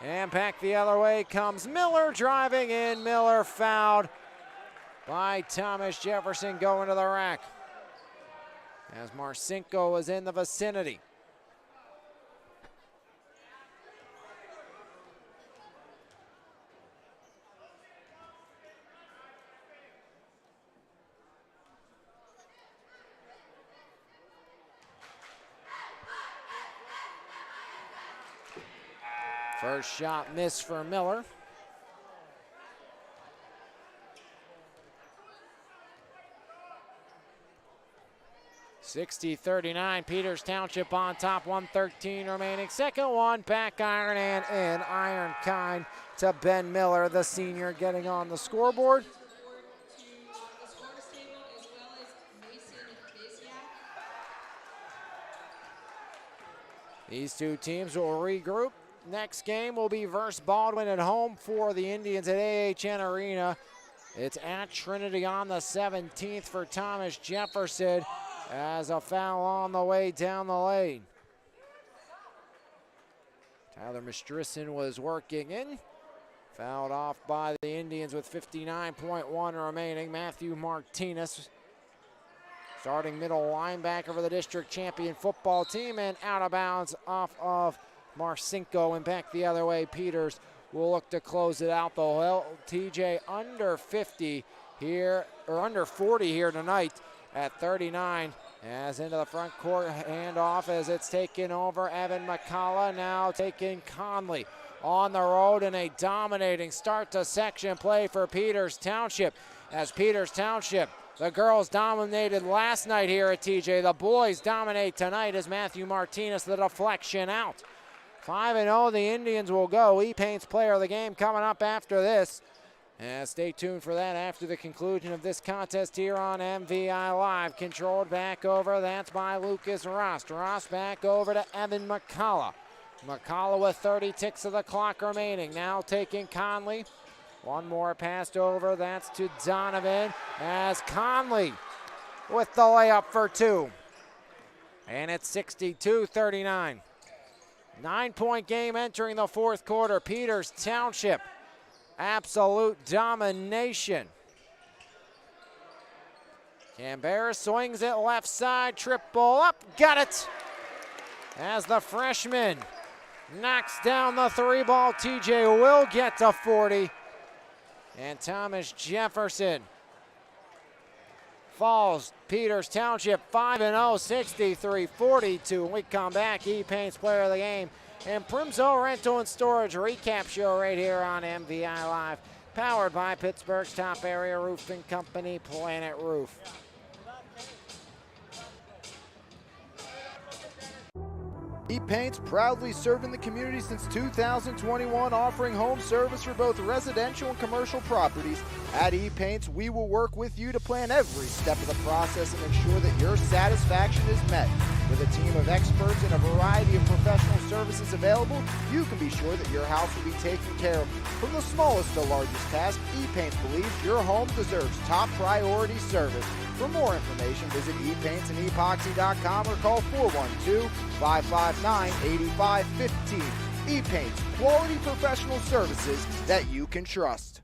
And back the other way comes Miller driving in. Miller fouled by Thomas Jefferson going to the rack. As Marcinko was in the vicinity. First shot missed for Miller. (60-39), Peters Township on top, 1:13 remaining. Second one, back iron and in. Iron kind to Ben Miller, the senior, getting on the scoreboard. These two teams will regroup. Next game will be versus Baldwin at home for the Indians at AHN Arena. It's at Trinity on the 17th for Thomas Jefferson, as a foul on the way down the lane. Tyler Mistrison was working in. Fouled off by the Indians with 59.1 remaining. Matthew Martinez, starting middle linebacker for the district champion football team, and out of bounds off of Marcinko and back the other way. Peters will look to close it out though. Well, TJ under 50 here, or under 40 here tonight at 39. As into the front court, handoff as it's taken over. Evan McCullough now taking Conley on the road in a dominating start to section play for Peters Township. As Peters Township, the girls dominated last night here at TJ. The boys dominate tonight as Matthew Martinez, the deflection out. 5-0, the Indians will go. E-Paint's player of the game coming up after this. And stay tuned for that after the conclusion of this contest here on MVI Live. Controlled back over, that's by Lucas Rost. Rost back over to Evan McCullough. McCullough with 30 ticks of the clock remaining. Now taking Conley. One more passed over, that's to Donovan. As Conley with the layup for two. And it's 62-39. 9-point game entering the fourth quarter. Peters Township, absolute domination. Canberra swings it left side, triple up, got it. As the freshman knocks down the three ball, TJ will get to 40. And Thomas Jefferson falls. Peters Township 5-0, 63-42. When we come back, E-Paint's player of the game and Primzo Rental and Storage recap show right here on MVI Live, powered by Pittsburgh's top area roofing company, Planet Roof. E-Paint's proudly serving the community since 2021, offering home service for both residential and commercial properties. At E-Paint's, we will work with you to plan every step of the process and ensure that your satisfaction is met. With a team of experts and a variety of professional services available, you can be sure that your house will be taken care of. From the smallest to largest task, E-Paints believes your home deserves top priority service. For more information, visit epaintsandEpoxy.com or call 412-559-8515. E-Paints, quality professional services that you can trust.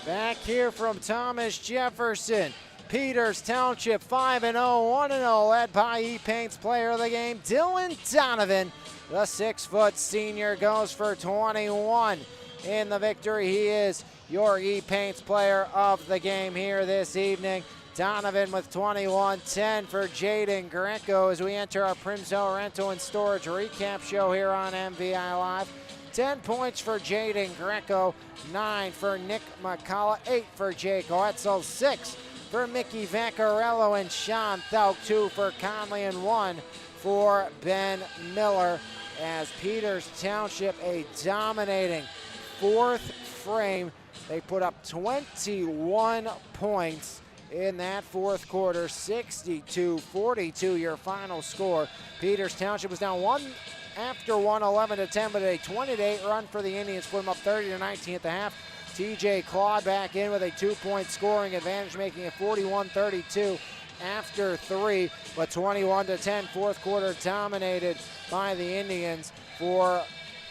Back here from Thomas Jefferson. Peters Township 5-0, 1-0, led by E-Paint's player of the game, Dylan Donovan. The 6-foot senior goes for 21 in the victory. He is your E-Paint's player of the game here this evening. Donovan with 21, 10 for Jaden Greco as we enter our Primzo Rental and Storage recap show here on MVI Live. 10 points for Jaden Greco, 9 for Nick McCullough, 8 for Jake Hoetzel, 6 for Mickey Vaccarello and Sean Thauk, 2 for Conley, and 1 for Ben Miller. As Peters Township, a dominating fourth frame. They put up 21 points in that fourth quarter, 62-42 your final score. Peters Township was down one after 11-10, but a 20-8 run for the Indians put them up 30-19 at the half. TJ clawed back in with a 2-point scoring advantage, making it 41-32 after 3, but 21-10 fourth quarter dominated by the Indians for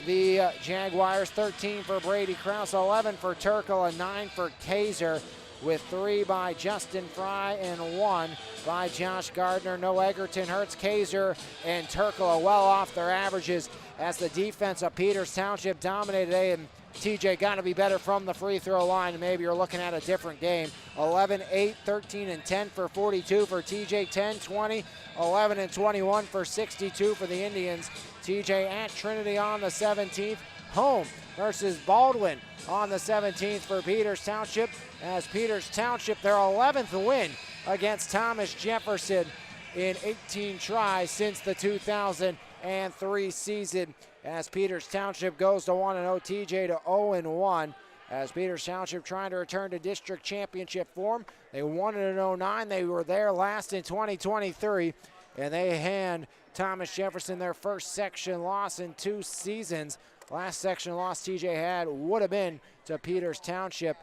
the Jaguars. 13 for Brady Krause, 11 for Turkle, and 9 for Kaiser, with 3 by Justin Fry and 1 by Josh Gardner. No Egerton hurts. Kaiser and Turkle are well off their averages as the defense of Peters Township dominated today, and TJ got to be better from the free throw line, and maybe you're looking at a different game. 11, 8, 13, and 10 for 42 for TJ, 10, 20, 11, and 21 for 62 for the Indians. TJ at Trinity on the 17th. Home versus Baldwin on the 17th for Peters Township, as Peters Township, their 11th win against Thomas Jefferson in 18 tries since the 2003 season, as Peters Township goes to 1-0, TJ to 0-1, as Peters Township trying to return to district championship form. They won it in 09. They were there last in 2023, and they hand Thomas Jefferson their first section loss in 2 seasons. Last section loss TJ had would have been to Peters Township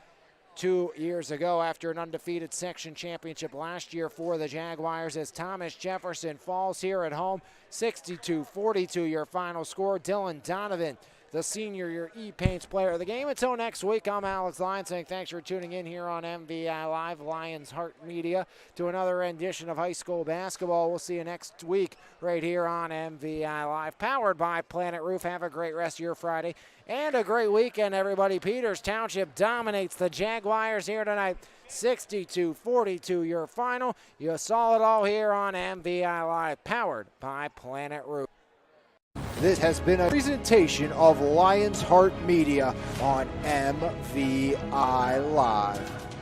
2 years ago after an undefeated section championship last year for the Jaguars, as Thomas Jefferson falls here at home. 62-42 your final score. Dylan Donovan, the senior, your E-Paints player of the game. Until next week, I'm Alex Lyons saying thanks for tuning in here on MVI Live, Lions Heart Media, to another edition of high school basketball. We'll see you next week right here on MVI Live, powered by Planet Roof. Have a great rest of your Friday and a great weekend, everybody. Peters Township dominates the Jaguars here tonight. 62-42 your final. You saw it all here on MVI Live, powered by Planet Roof. This has been a presentation of Lions Heart Media on MVI Live.